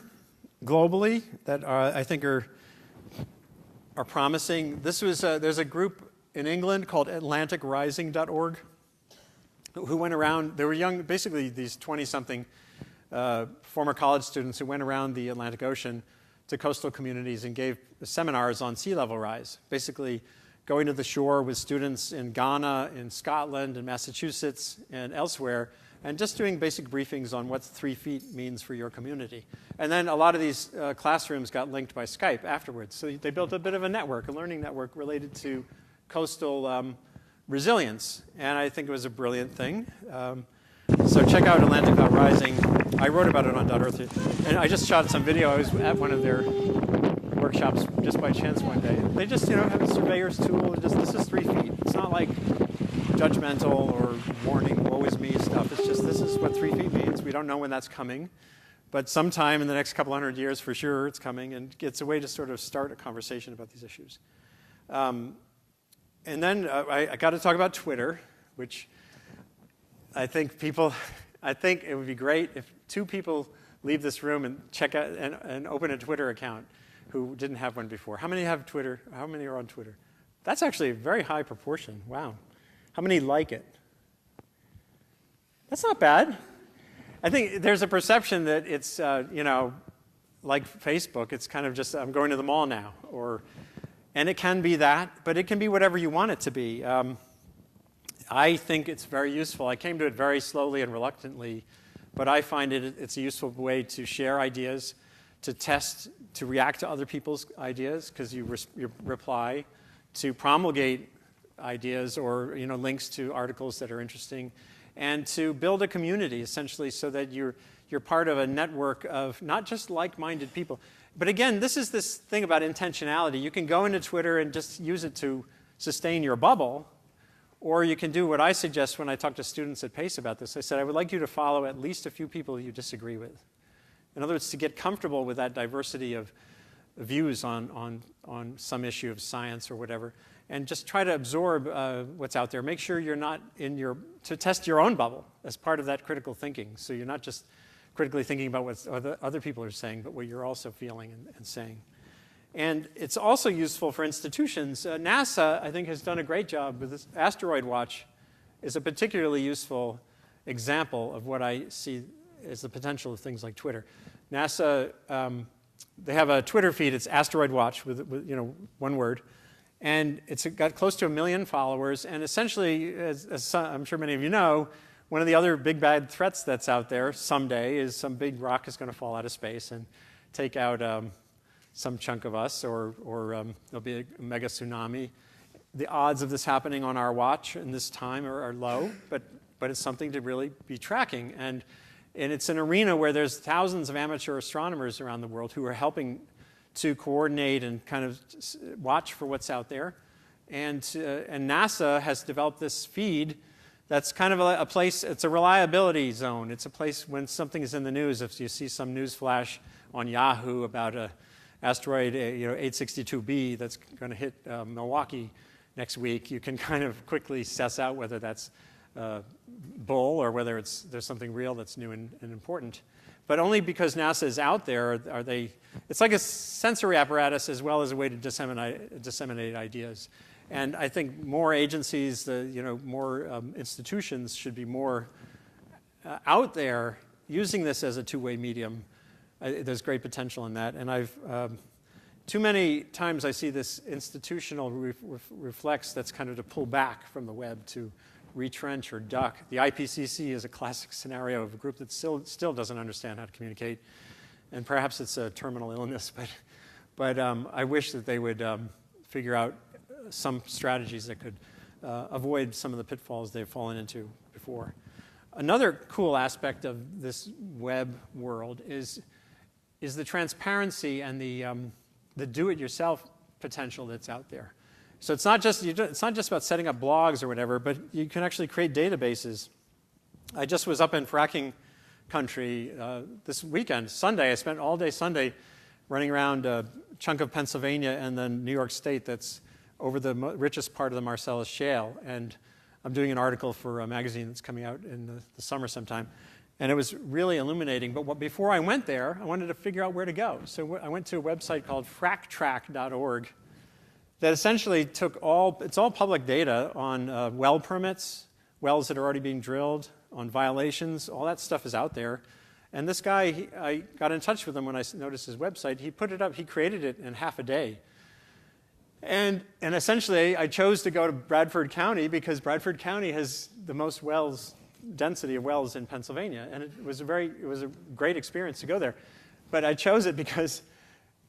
globally that I think are promising. There's a group in England called AtlanticRising.org who went around. They were young, basically these 20-something former college students who went around the Atlantic Ocean to coastal communities and gave seminars on sea level rise, basically going to the shore with students in Ghana, in Scotland, in Massachusetts, and elsewhere, and just doing basic briefings on what 3 feet means for your community. And then a lot of these classrooms got linked by Skype afterwards. So they built a bit of a network, a learning network related to coastal resilience. And I think it was a brilliant thing. So check out Atlantic Rising. I wrote about it on .earth. And I just shot some video. I was at one of their workshops just by chance one day. They just, have a surveyor's tool. This is 3 feet. It's not like judgmental or warning, woe is me stuff. It's just this is what 3 feet means. We don't know when that's coming. But sometime in the next couple hundred years, for sure, it's coming. And it's a way to sort of start a conversation about these issues. And then I got to talk about Twitter, which I think it would be great if 2 people leave this room and check out and open a Twitter account who didn't have one before. How many have Twitter? How many are on Twitter? That's actually a very high proportion. Wow. How many like it? That's not bad. I think there's a perception that it's, like Facebook, it's kind of just, I'm going to the mall now. And it can be that, but it can be whatever you want it to be. I think it's very useful. I came to it very slowly and reluctantly, but I find it's a useful way to share ideas, to test, to react to other people's ideas, because you reply, to promulgate ideas or links to articles that are interesting, and to build a community, essentially, so that you're part of a network of not just like-minded people. But again, this is this thing about intentionality. You can go into Twitter and just use it to sustain your bubble, or you can do what I suggest when I talk to students at Pace about this. I said, I would like you to follow at least a few people you disagree with. In other words, to get comfortable with that diversity of views on some issue of science or whatever, and just try to absorb what's out there. Make sure you're not to test your own bubble as part of that critical thinking. So you're not just critically thinking about what other people are saying, but what you're also feeling and saying. And it's also useful for institutions. NASA, I think, has done a great job with this. Asteroid Watch is a particularly useful example of what I see as the potential of things like Twitter. NASA, they have a Twitter feed. It's Asteroid Watch with one word. And it's got close to 1 million followers. And essentially, as I'm sure many of you know, one of the other big bad threats that's out there someday is some big rock is going to fall out of space and take out some chunk of us, or there'll be a mega tsunami. the odds of this happening on our watch in this time are low, but it's something to really be tracking. And it's an arena where there's thousands of amateur astronomers around the world who are helping to coordinate and kind of watch for what's out there. And NASA has developed this feed that's kind of a place, it's a reliability zone. It's a place when something is in the news. If you see some news flash on Yahoo about an asteroid 862b that's going to hit Milwaukee next week, you can kind of quickly suss out whether that's bull or whether there's something real that's new and important. But only because NASA is out there are they, it's like a sensory apparatus as well as a way to disseminate ideas. And I think more agencies, more institutions should be more out there using this as a two-way medium. There's great potential in that. And too many times I see this institutional reflex that's kind of to pull back from the web, to retrench or duck. The IPCC is a classic scenario of a group that still doesn't understand how to communicate. And perhaps it's a terminal illness, but I wish that they would figure out some strategies that could avoid some of the pitfalls they've fallen into before. Another cool aspect of this web world is the transparency and the do-it-yourself potential that's out there. So it's not just about setting up blogs or whatever, but you can actually create databases. I just was up in fracking country this weekend, Sunday. I spent all day Sunday running around a chunk of Pennsylvania and then New York State that's over the richest part of the Marcellus Shale. And I'm doing an article for a magazine that's coming out in the summer sometime. And it was really illuminating. But before I went there, I wanted to figure out where to go. So I went to a website called FracTrackorg that essentially it's all public data on well permits, wells that are already being drilled, on violations. All that stuff is out there. And this guy, I got in touch with him when I noticed his website. He put it up, he created it in half a day. And essentially, I chose to go to Bradford County because Bradford County has the most density of wells in Pennsylvania. And it was a great experience to go there. But I chose it because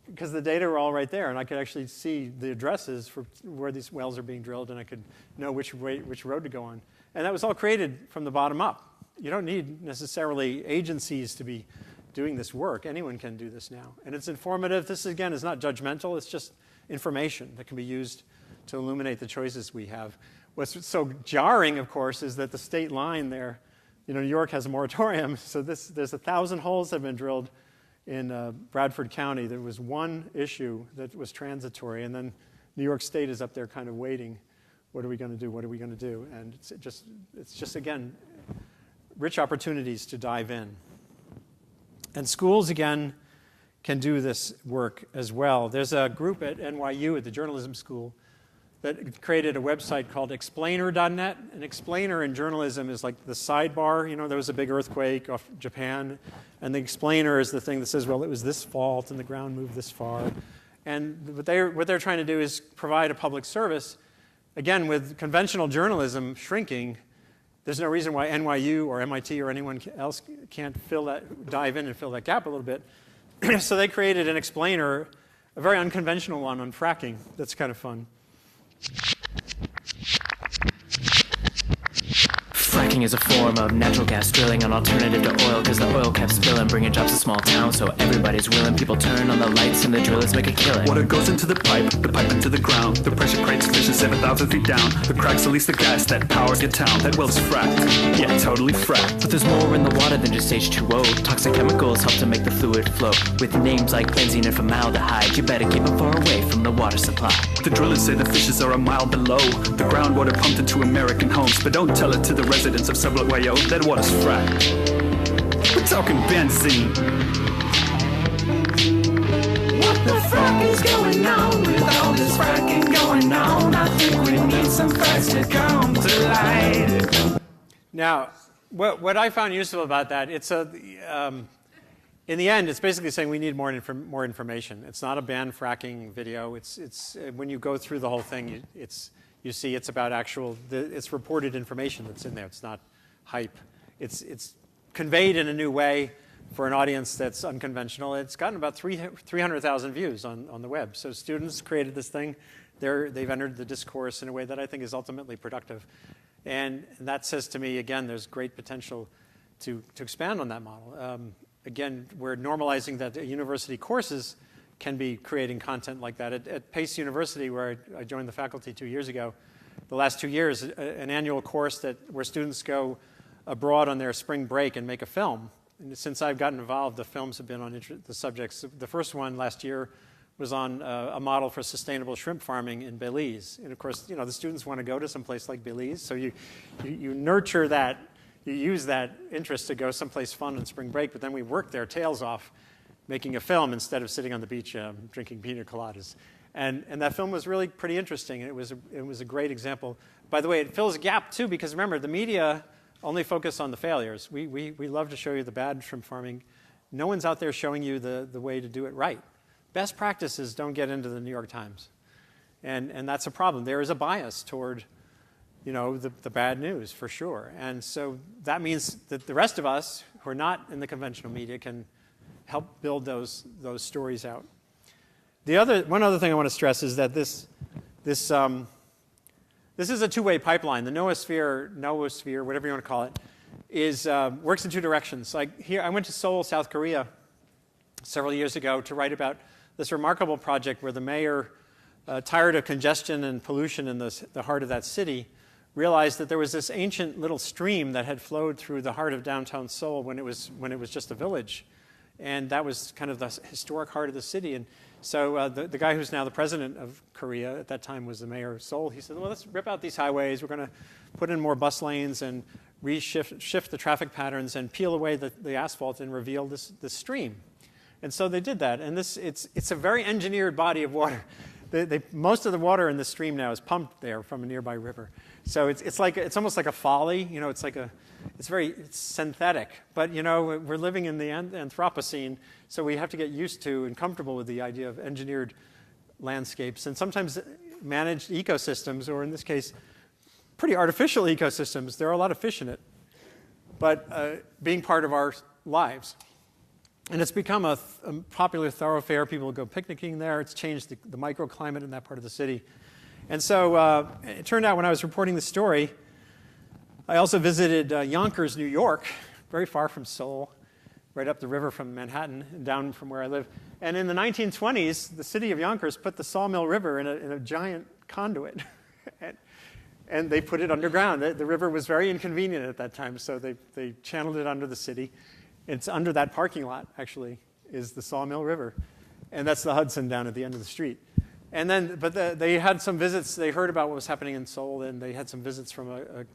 the data were all right there, and I could actually see the addresses for where these wells are being drilled, and I could know which road to go on. And that was all created from the bottom up. You don't need necessarily agencies to be doing this work. Anyone can do this now. And it's informative. This, again, is not judgmental. It's just information that can be used to illuminate the choices we have. What's so jarring, of course, is that the state line there, New York has a moratorium, so there's 1,000 holes that have been drilled in Bradford County. There was one issue that was transitory, and then New York State is up there kind of waiting. What are we going to do? What are we going to do? And it's just, again, rich opportunities to dive in. And schools, again, can do this work as well. There's a group at NYU, at the journalism school, that created a website called ExplainerNet. And explainer in journalism is like the sidebar. There was a big earthquake off Japan, and the explainer is the thing that says, well, it was this fault, and the ground moved this far. And what they're trying to do is provide a public service. Again, with conventional journalism shrinking, there's no reason why NYU or MIT or anyone else can't dive in and fill that gap a little bit. So they created an explainer, a very unconventional one on fracking. That's kind of fun. Fracking is a form of natural gas drilling, an alternative to oil, because the oil kept spilling, bringing jobs to small towns, so everybody's willing. People turn on the lights and the drillers make a killing. Water goes into the pipe into the ground. The pressure creates fishes 7,000 feet down. The cracks release the gas that powers your town. That well's fracked, yeah, totally fracked. But there's more in the water than just H2O. Toxic chemicals help to make the fluid flow. With names like benzene and formaldehyde, you better keep them far away from the water supply. The drillers say the fishes are a mile below. The groundwater pumped into American homes, but don't tell it to the residents of Subway. That water's fracked. We're talking benzene. What the frack is going on with all this fracking going on? I think we need some facts to come to light. Now, what I found useful about that, it's in the end, it's basically saying we need more information. It's not a ban fracking video. It's when you go through the whole thing, you see it's about it's reported information that's in there. It's not hype. It's conveyed in a new way for an audience that's unconventional. It's gotten about 300,000 views on the web. So students created this thing. they've entered the discourse in a way that I think is ultimately productive. And that says to me, again, there's great potential to expand on that model. Again, we're normalizing that university courses can be creating content like that. At Pace University, where I joined the faculty 2 years ago, the last 2 years, an annual course where students go abroad on their spring break and make a film. And since I've gotten involved, the films have been on the subjects. The first one last year was on a model for sustainable shrimp farming in Belize. And of course, the students want to go to some place like Belize, so you nurture that, you use that interest to go someplace fun on spring break, but then we work their tails off making a film instead of sitting on the beach drinking pina coladas. And that film was really pretty interesting, and it was a great example. By the way, it fills a gap too, because remember, the media only focus on the failures. We love to show you the bad shrimp farming. No one's out there showing you the way to do it right. Best practices don't get into the New York Times. And that's a problem. There is a bias toward, the bad news, for sure. And so that means that the rest of us who are not in the conventional media can help build those stories out. One other thing I want to stress is that this is a two-way pipeline. The Knowosphere, whatever you want to call it, works in two directions. I went to Seoul, South Korea, several years ago to write about this remarkable project where the mayor, tired of congestion and pollution in the heart of that city, realized that there was this ancient little stream that had flowed through the heart of downtown Seoul when it was just a village. And that was kind of the historic heart of the city. And so the guy who's now the president of Korea, at that time was the mayor of Seoul, he said, well, let's rip out these highways. We're going to put in more bus lanes and shift the traffic patterns and peel away the asphalt and reveal this stream. And so they did that. And it's a very engineered body of water. Most of the water in the stream now is pumped there from a nearby river. So it's almost like a folly. It's very synthetic. But we're living in the Anthropocene, so we have to get used to and comfortable with the idea of engineered landscapes and sometimes managed ecosystems, or in this case, pretty artificial ecosystems. There are a lot of fish in it, but being part of our lives. And it's become a popular thoroughfare. People go picnicking there. It's changed the microclimate in that part of the city. And so it turned out when I was reporting the story, I also visited Yonkers, New York, very far from Seoul, right up the river from Manhattan and down from where I live. And in the 1920s, the city of Yonkers put the Sawmill River in a giant conduit. And they put it underground. The river was very inconvenient at that time, so they channeled it under the city. It's under that parking lot, actually, is the Sawmill River. And that's the Hudson down at the end of the street. And then, they had some visits. They heard about what was happening in Seoul, and they had some visits from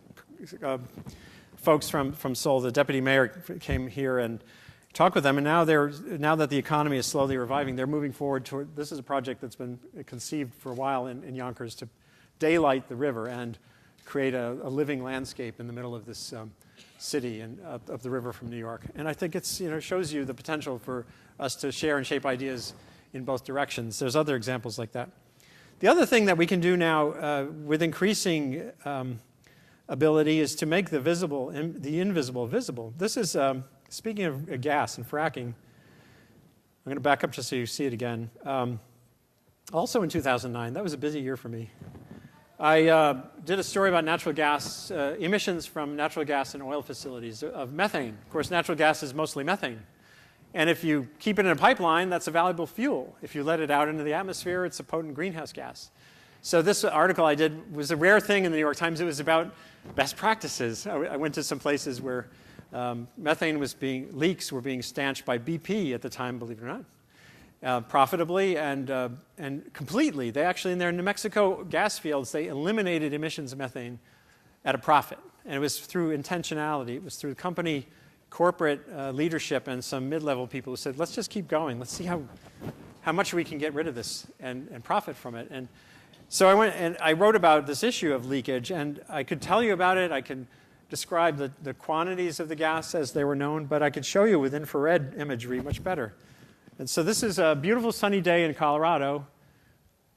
folks from Seoul. The deputy mayor came here and talked with them. And now that the economy is slowly reviving, they're moving forward toward. This is a project that's been conceived for a while in Yonkers to daylight the river and create a living landscape in the middle of this city and of the river from New York. And I think it's shows you the potential for us to share and shape ideas in both directions. There's other examples like that. The other thing that we can do now with increasing ability is to make the invisible visible. This is, speaking of gas and fracking, I'm going to back up just so you see it again. Also in 2009, that was a busy year for me. I did a story about natural gas, emissions from natural gas and oil facilities of methane. Of course, natural gas is mostly methane. And if you keep it in a pipeline, that's a valuable fuel. If you let it out into the atmosphere, it's a potent greenhouse gas. So this article I did was a rare thing in the New York Times. It was about best practices. I went to some places where leaks were being stanched by BP at the time, believe it or not, profitably and completely. They actually, in their New Mexico gas fields, they eliminated emissions of methane at a profit. And it was through intentionality. It was through company corporate leadership and some mid-level people who said, let's just keep going. Let's see how much we can get rid of this and profit from it. And so I went and I wrote about this issue of leakage, and I could tell you about it. I can describe the quantities of the gas as they were known, but I could show you with infrared imagery much better. And so this is a beautiful sunny day in Colorado,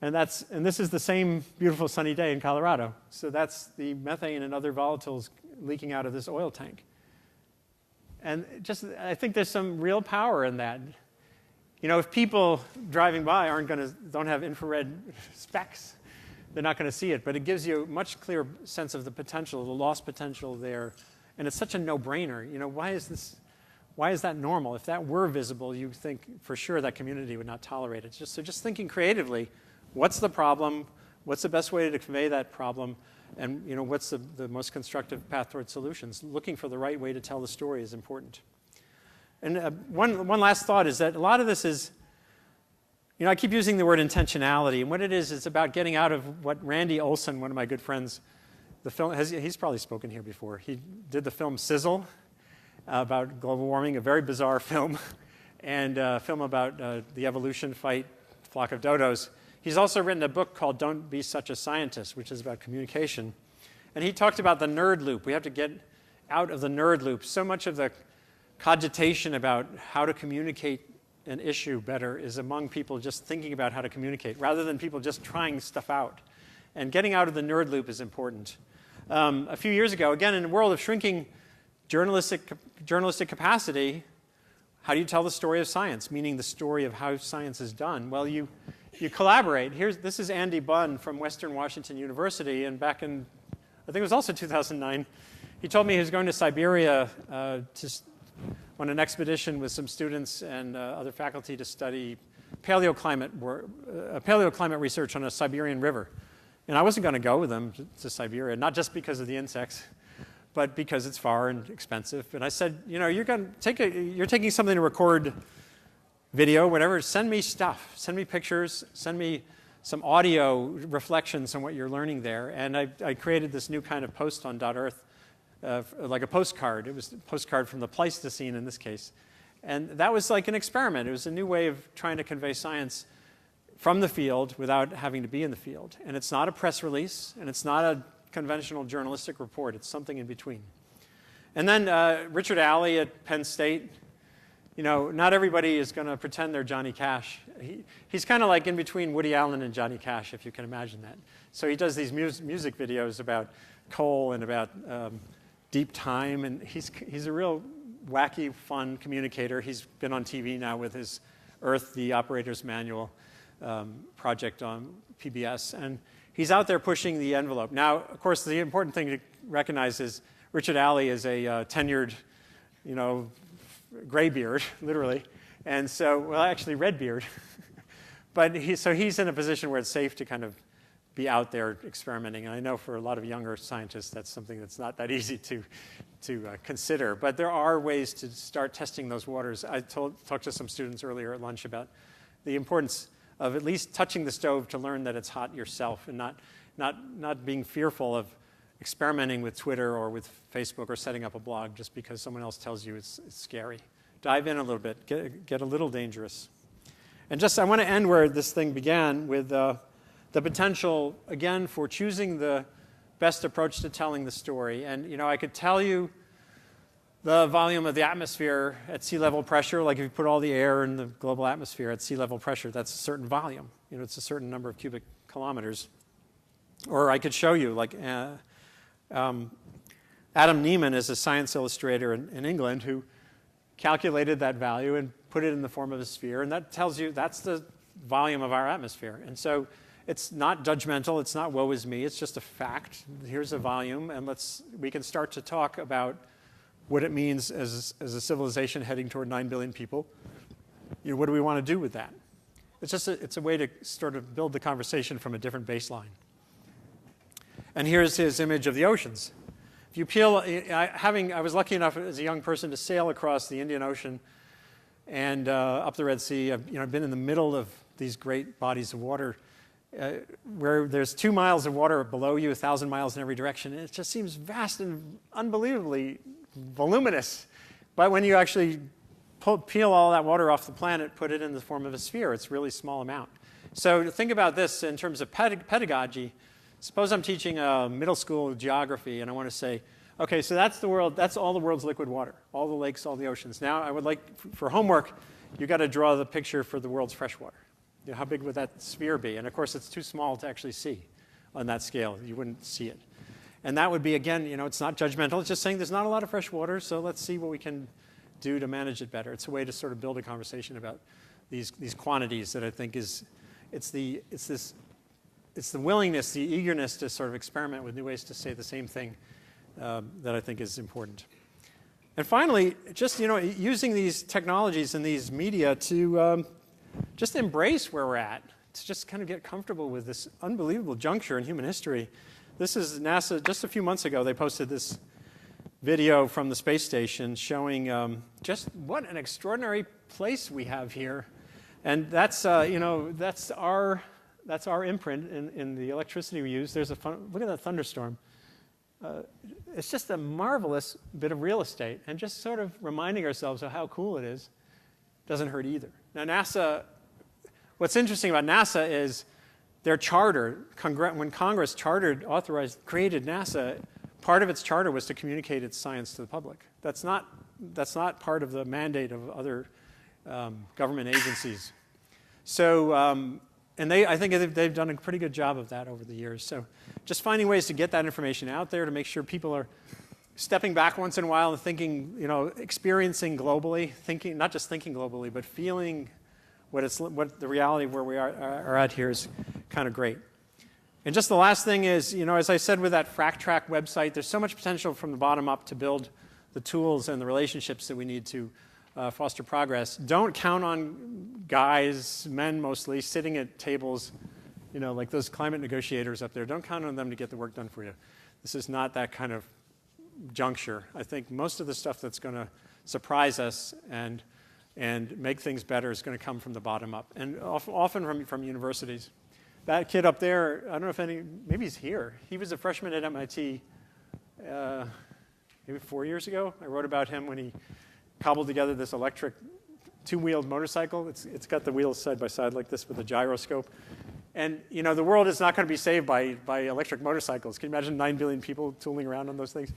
and this is the same beautiful sunny day in Colorado. So that's the methane and other volatiles leaking out of this oil tank. And I think there's some real power in that. If people driving by don't have infrared specs, they're not going to see it. But it gives you a much clearer sense of the potential, the lost potential there. And it's such a no-brainer. You know, why is that normal? If that were visible, you think for sure that community would not tolerate it. So just thinking creatively, what's the problem? What's the best way to convey that problem? And you know, what's the most constructive path towards solutions? Looking for the right way to tell the story is important. And one last thought is that a lot of this is, you know, I keep using the word intentionality. And what it is, it's about getting out of what Randy Olson, one of my good friends, he's probably spoken here before. He did the film Sizzle about global warming, a very bizarre film, and a film about the evolution fight, flock of dodos. He's also written a book called Don't Be Such a Scientist, which is about communication. And he talked about the nerd loop. We have to get out of the nerd loop. So much of the cogitation about how to communicate an issue better is among people just thinking about how to communicate, rather than people just trying stuff out. And getting out of the nerd loop is important. A few years ago, again, in a world of shrinking journalistic capacity, how do you tell the story of science, meaning the story of how science is done? Well, you collaborate. This is Andy Bunn from Western Washington University, and back in, I think it was also 2009, he told me he was going to Siberia on an expedition with some students and other faculty to study paleoclimate research on a Siberian river. And I wasn't going to go with them to Siberia, not just because of the insects, but because it's far and expensive. And I said, you know, you're taking something to record video, whatever, send me stuff. Send me pictures. Send me some audio reflections on what you're learning there. And I created this new kind of post on .earth, like a postcard. It was a postcard from the Pleistocene in this case. And that was like an experiment. It was a new way of trying to convey science from the field without having to be in the field. And it's not a press release, and it's not a conventional journalistic report. It's something in between. And then Richard Alley at Penn State. You know, not everybody is going to pretend they're Johnny Cash. He's kind of like in between Woody Allen and Johnny Cash, if you can imagine that. So he does these music videos about coal and about deep time, and he's a real wacky, fun communicator. He's been on TV now with his Earth, the Operator's Manual project on PBS, and he's out there pushing the envelope. Now, of course, the important thing to recognize is Richard Alley is a tenured, you know, graybeard, literally, and so, well, actually redbeard. But so he's in a position where it's safe to kind of be out there experimenting. And I know for a lot of younger scientists, that's something that's not that easy to consider. But there are ways to start testing those waters. I talked to some students earlier at lunch about the importance of at least touching the stove to learn that it's hot yourself, and not being fearful of experimenting with Twitter or with Facebook or setting up a blog just because someone else tells you it's scary. Dive in a little bit, get a little dangerous. And just, I want to end where this thing began with the potential, again, for choosing the best approach to telling the story. And, you know, I could tell you the volume of the atmosphere at sea level pressure, like if you put all the air in the global atmosphere at sea level pressure, that's a certain volume. You know, it's a certain number of cubic kilometers. Or I could show you, like, Adam Neiman is a science illustrator in England who calculated that value and put it in the form of a sphere, and that tells you that's the volume of our atmosphere. And so it's not judgmental, it's not woe is me, it's just a fact. Here's a volume, and we can start to talk about what it means as a civilization heading toward 9 billion people. You know, what do we want to do with that? It's a way to sort of build the conversation from a different baseline. And here's his image of the oceans. If you peel, I was lucky enough as a young person to sail across the Indian Ocean and up the Red Sea. I've been in the middle of these great bodies of water where there's 2 miles of water below you, 1,000 miles in every direction. And it just seems vast and unbelievably voluminous. But when you actually peel all that water off the planet, put it in the form of a sphere, it's a really small amount. So think about this in terms of pedagogy. Suppose I'm teaching middle school geography, and I want to say, okay, so that's the world, that's all the world's liquid water, all the lakes, all the oceans. Now I would like, for homework, you've got to draw the picture for the world's fresh water. You know, how big would that sphere be? And of course, it's too small to actually see on that scale. You wouldn't see it. And that would be, again, you know, it's not judgmental. It's just saying there's not a lot of fresh water, so let's see what we can do to manage it better. It's a way to sort of build a conversation about these quantities that I think it's this it's the willingness, the eagerness to sort of experiment with new ways to say the same thing that I think is important. And finally, just using these technologies and these media to just embrace where we're at, to just kind of get comfortable with this unbelievable juncture in human history. This is NASA. Just a few months ago, they posted this video from the space station showing just what an extraordinary place we have here, and that's that's our imprint in the electricity we use. There's look at that thunderstorm. It's just a marvelous bit of real estate, and just sort of reminding ourselves of how cool it is doesn't hurt either. Now, NASA, what's interesting about NASA is their charter. When Congress created NASA, part of its charter was to communicate its science to the public. That's not part of the mandate of other government agencies. So, and I think they've done a pretty good job of that over the years. So, just finding ways to get that information out there to make sure people are stepping back once in a while and thinking, experiencing globally, not just thinking globally, but feeling what the reality of where we are at here is kind of great. And just the last thing is, as I said with that FracTrack website, there's so much potential from the bottom up to build the tools and the relationships that we need to foster progress. Don't count on guys, men mostly, sitting at tables, like those climate negotiators up there. Don't count on them to get the work done for you. This is not that kind of juncture. I think most of the stuff that's going to surprise us and make things better is going to come from the bottom up, and often from universities. That kid up there, I don't know if maybe he's here. He was a freshman at MIT maybe 4 years ago. I wrote about him when he cobbled together this electric two-wheeled motorcycle. It's got the wheels side by side like this with a gyroscope. And the world is not going to be saved by electric motorcycles. Can you imagine 9 billion people tooling around on those things?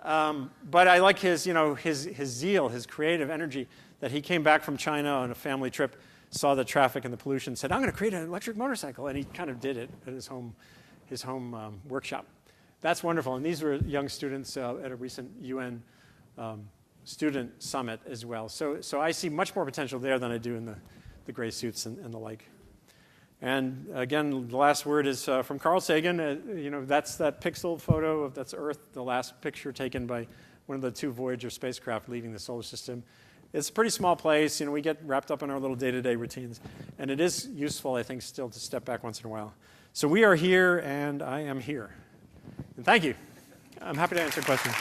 But I like his zeal, his creative energy, that he came back from China on a family trip, saw the traffic and the pollution, said, I'm going to create an electric motorcycle. And he kind of did it at his home workshop. That's wonderful. And these were young students at a recent UN student summit as well. So I see much more potential there than I do in the gray suits and the like. And again, the last word is from Carl Sagan. That's that pixel photo that's Earth, the last picture taken by one of the 2 Voyager spacecraft leaving the solar system. It's a pretty small place. We get wrapped up in our little day-to-day routines. And it is useful, I think, still to step back once in a while. So we are here, and I am here. And thank you. I'm happy to answer questions.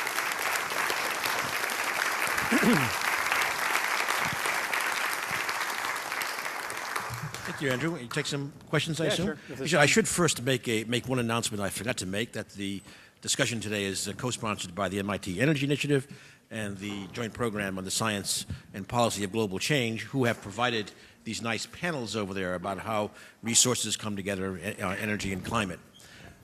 Thank you, Andrew. You take some questions, I assume? Sure. I should first make one announcement I forgot to make, that the discussion today is co-sponsored by the MIT Energy Initiative and the Joint Program on the Science and Policy of Global Change, who have provided these nice panels over there about how resources come together, energy and climate.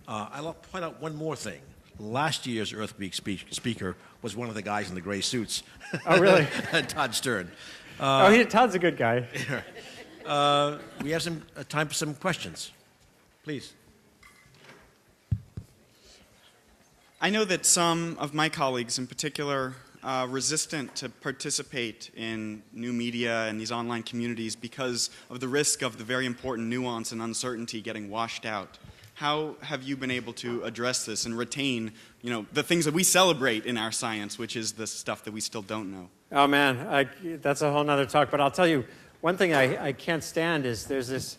I'll point out one more thing. Last year's Earth Week speaker was one of the guys in the gray suits. Oh, really? Todd Stern. Todd's a good guy. We have some time for some questions. Please. I know that some of my colleagues in particular are resistant to participate in new media and these online communities because of the risk of the very important nuance and uncertainty getting washed out. How have you been able to address this and retain, the things that we celebrate in our science, which is the stuff that we still don't know? Oh, man, that's a whole nother talk. But I'll tell you, one thing I can't stand is there's this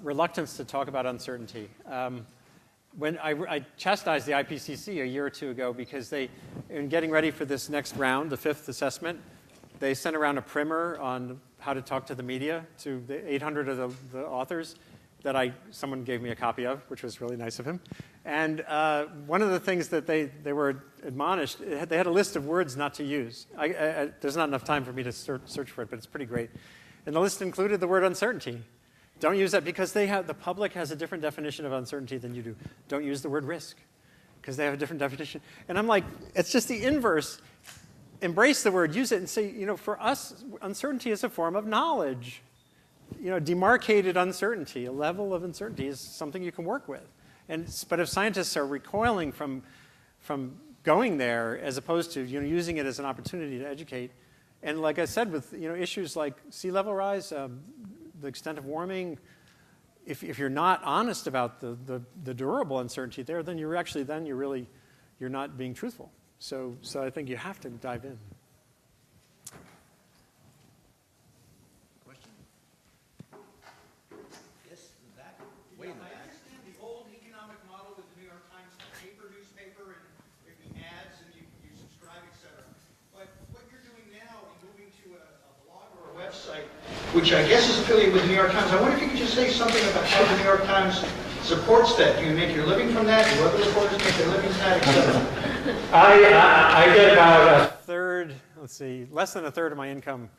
reluctance to talk about uncertainty. When I chastised the IPCC a year or two ago because in getting ready for this next round, the 5th assessment, they sent around a primer on how to talk to the media, to the 800 of the authors that someone gave me a copy of, which was really nice of him. And one of the things that they were admonished, they had a list of words not to use. There's not enough time for me to search for it, but it's pretty great. And the list included the word uncertainty. Don't use that because the public has a different definition of uncertainty than you do. Don't use the word risk because they have a different definition. And I'm like, it's just the inverse. Embrace the word, use it, and say, for us, uncertainty is a form of knowledge. Demarcated uncertainty, a level of uncertainty is something you can work with. But if scientists are recoiling from going there as opposed to using it as an opportunity to educate, and like I said, with issues like sea level rise, the extent of warming, if you're not honest about the durable uncertainty there, then you're not being truthful. So I think you have to dive in. Question? Yes, in the back. Way in the back. I understand the old economic model with the New York Times paper newspaper and there'd be ads and you subscribe, etc. But what you're doing now, moving to a blog or a website, which I guess is affiliated with the New York Times. I wonder if you could just say something about how the New York Times supports that. Do you make your living from that? Do other reporters make their living from that, etc.? I get about a third, less than a third of my income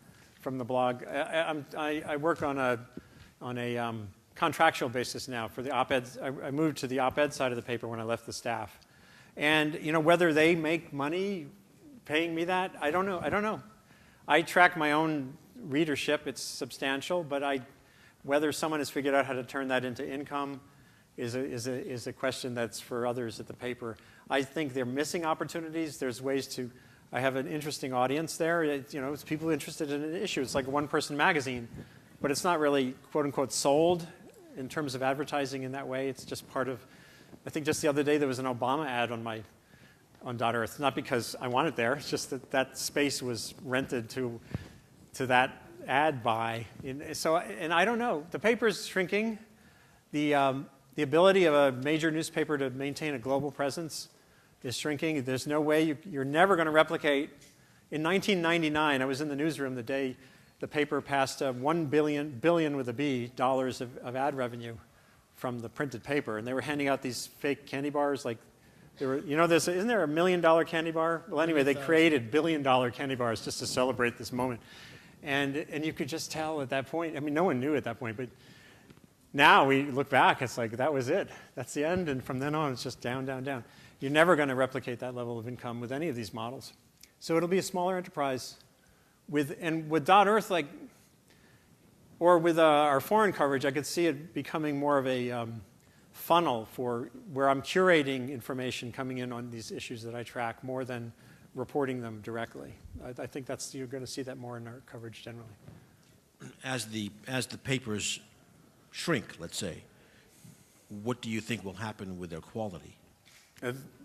from the blog. I work on a contractual basis now for the op-eds. I moved to the op-ed side of the paper when I left the staff. And whether they make money paying me that, I don't know. I track my own readership. It's substantial, but whether someone has figured out how to turn that into income is a question that's for others at the paper. I think they're missing opportunities. There's ways to. I have an interesting audience there. It's people interested in an issue. It's like a one-person magazine, but it's not really quote unquote sold in terms of advertising in that way. It's just part of. I think just the other day there was an Obama ad on .earth. Not because I want it there. It's just that space was rented to that ad buy. And I don't know. The paper's shrinking. The ability of a major newspaper to maintain a global presence is shrinking. There's no way you're never going to replicate. In 1999, I was in the newsroom the day the paper passed $1 billion with a B dollars of ad revenue from the printed paper, and they were handing out these fake candy bars. Like isn't there $1 million candy bar? Well, anyway, they created $1 billion candy bars just to celebrate this moment, and you could just tell at that point. I mean, no one knew at that point, but now we look back, it's like that was it. That's the end, and from then on, it's just down, down, down. You're never going to replicate that level of income with any of these models. So it'll be a smaller enterprise. With .earth, or with our foreign coverage, I could see it becoming more of a funnel for where I'm curating information coming in on these issues that I track more than reporting them directly. I think you're going to see that more in our coverage generally. As the papers shrink, let's say, what do you think will happen with their quality?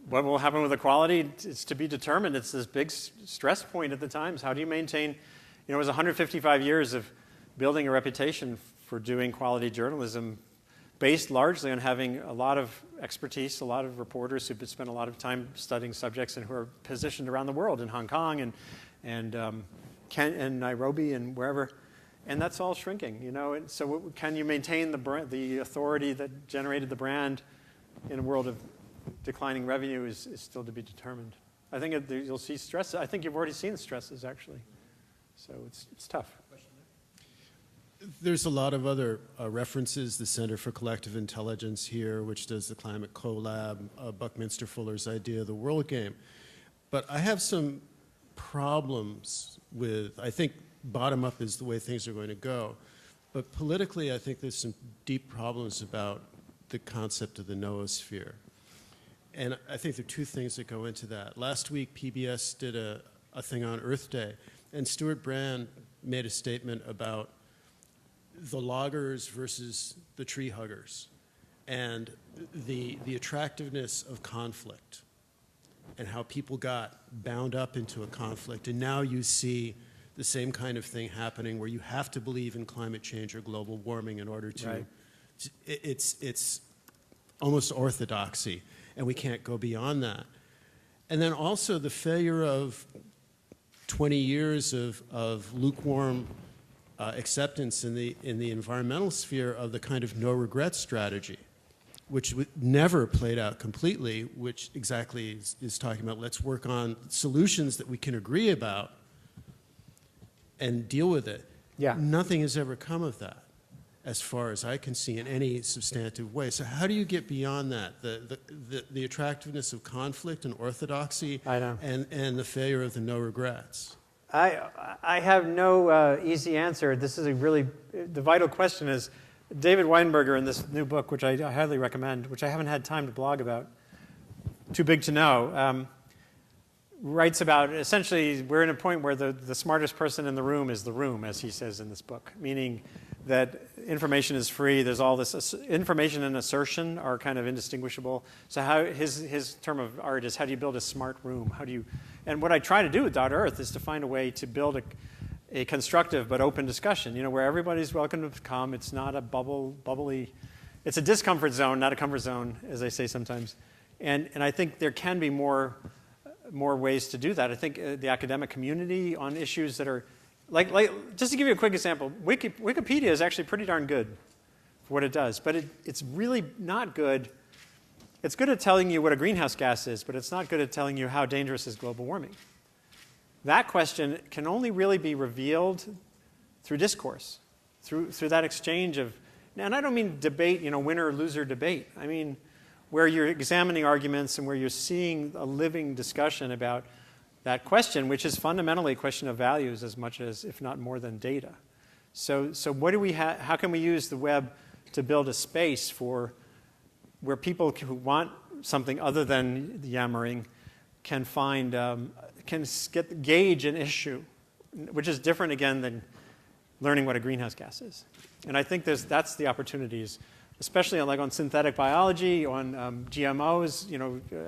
What will happen with the quality is to be determined. It's this big stress point at the Times. How do you maintain, it was 155 years of building a reputation for doing quality journalism based largely on having a lot of expertise, a lot of reporters who've spent a lot of time studying subjects and who are positioned around the world in Hong Kong and Nairobi and wherever. And that's all shrinking, And so can you maintain the authority that generated the brand in a world of declining revenue is still to be determined. I think you'll see stress. I think you've already seen the stresses, actually. So it's tough. There's a lot of other references. The Center for Collective Intelligence here, which does the Climate Collab, Buckminster Fuller's idea of the world game. But I have some problems with, I think bottom-up is the way things are going to go. But politically, I think there's some deep problems about the concept of the Knowosphere. And I think there are two things that go into that. Last week, PBS did a thing on Earth Day, and Stuart Brand made a statement about the loggers versus the tree huggers, and the attractiveness of conflict, and how people got bound up into a conflict. And now you see the same kind of thing happening where you have to believe in climate change or global warming in order to, right. It's almost orthodoxy. And we can't go beyond that. And then also the failure of 20 years of lukewarm acceptance in the environmental sphere of the kind of no regret strategy, which never played out completely, which exactly is talking about let's work on solutions that we can agree about and deal with it. Yeah. Nothing has ever come of that, as far as I can see, in any substantive way. So how do you get beyond that? The attractiveness of conflict and orthodoxy and the failure of the no regrets? I have no easy answer. This is the vital question is, David Weinberger in this new book, which I highly recommend, which I haven't had time to blog about, Too Big to Know, writes about, essentially, we're in a point where the smartest person in the room is the room, as he says in this book, meaning that information is free. There's all this information and assertion are kind of indistinguishable. So how his term of art is, how do you build a smart room? How do you, and what I try to do with .earth is to find a way to build a constructive but open discussion, where everybody's welcome to come. It's not a bubbly, it's a discomfort zone, not a comfort zone, as I say sometimes. And I think there can be more ways to do that. I think the academic community on issues that are, like just to give you a quick example, Wikipedia is actually pretty darn good for what it does, but it's really not good. It's good at telling you what a greenhouse gas is, but it's not good at telling you how dangerous is global warming. That question can only really be revealed through discourse, through that exchange of, and I don't mean debate, winner or loser debate. I mean where you're examining arguments and where you're seeing a living discussion about that question, which is fundamentally a question of values as much as, if not more than data. So what do we how can we use the web to build a space for where people who want something other than yammering can find, gauge an issue, which is different again than learning what a greenhouse gas is. And I think that's the opportunities, especially on synthetic biology, on GMOs,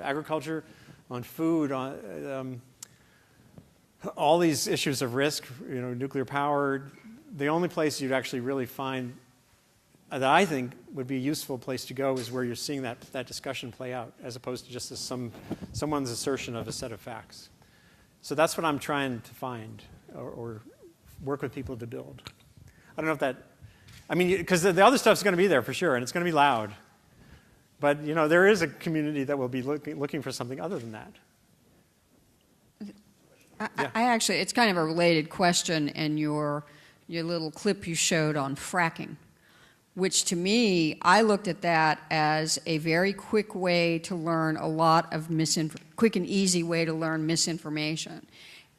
agriculture, on food, on all these issues of risk, nuclear power. The only place you'd actually really find that I think would be a useful place to go is where you're seeing that discussion play out, as opposed to just as someone's assertion of a set of facts. So that's what I'm trying to find or work with people to build. I don't know if that, because the other stuff's going to be there for sure, and it's going to be loud. But there is a community that will be looking for something other than that. I actually, it's kind of a related question in your little clip you showed on fracking, which to me, I looked at that as a very quick way to learn a lot of quick and easy way to learn misinformation.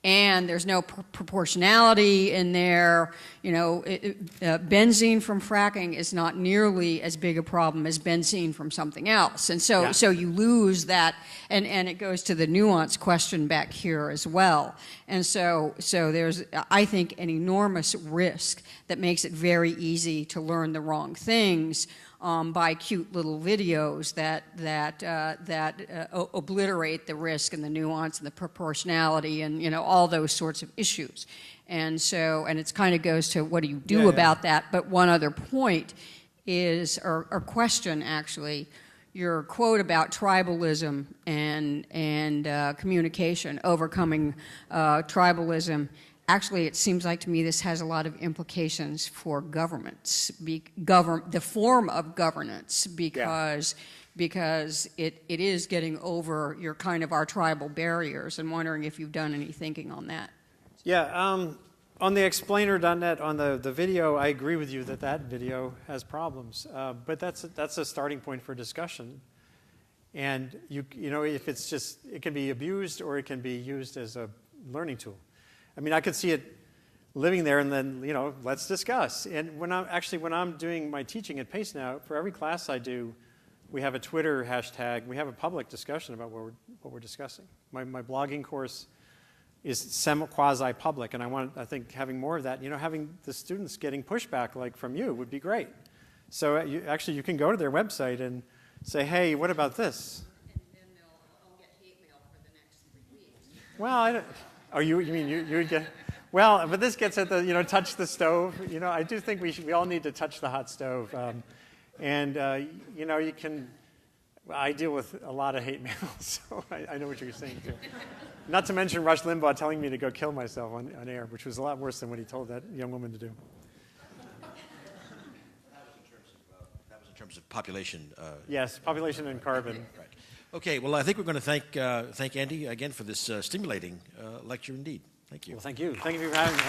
And there's no proportionality in there. Benzene from fracking is not nearly as big a problem as benzene from something else. And so you lose that, and it goes to the nuance question back here as well. And so there's, I think, an enormous risk that makes it very easy to learn the wrong things by cute little videos that obliterate the risk and the nuance and the proportionality and all those sorts of issues. And it kind of goes to what do you do about that? But one other point is, or question actually, your quote about tribalism and communication, overcoming tribalism. Actually, it seems like to me this has a lot of implications for governments, the form of governance, because it is getting over our tribal barriers, and wondering if you've done any thinking on that. Yeah, on the explainer.net, on the video, I agree with you that video has problems, but that's a starting point for discussion. And if it's just, it can be abused or it can be used as a learning tool. I could see it living there and then, let's discuss. And when I'm doing my teaching at Pace now, for every class I do, we have a Twitter hashtag. We have a public discussion about what we're discussing. My blogging course is quasi-public, and I think having more of that, having the students getting pushback from you would be great. So you can go to their website and say, hey, what about this? And then I'll get hate mail for the next 3 weeks. Well, I don't. Oh, you mean you would get? Well, but this gets at the touch the stove. I do think we all need to touch the hot stove, you can. I deal with a lot of hate mail, so I know what you're saying too. Not to mention Rush Limbaugh telling me to go kill myself on air, which was a lot worse than what he told that young woman to do. That was in terms of population. Yes, population and carbon. Right. Okay, well, I think we're going to thank Andy again for this stimulating lecture indeed. Thank you. Well, thank you. Thank you for having me.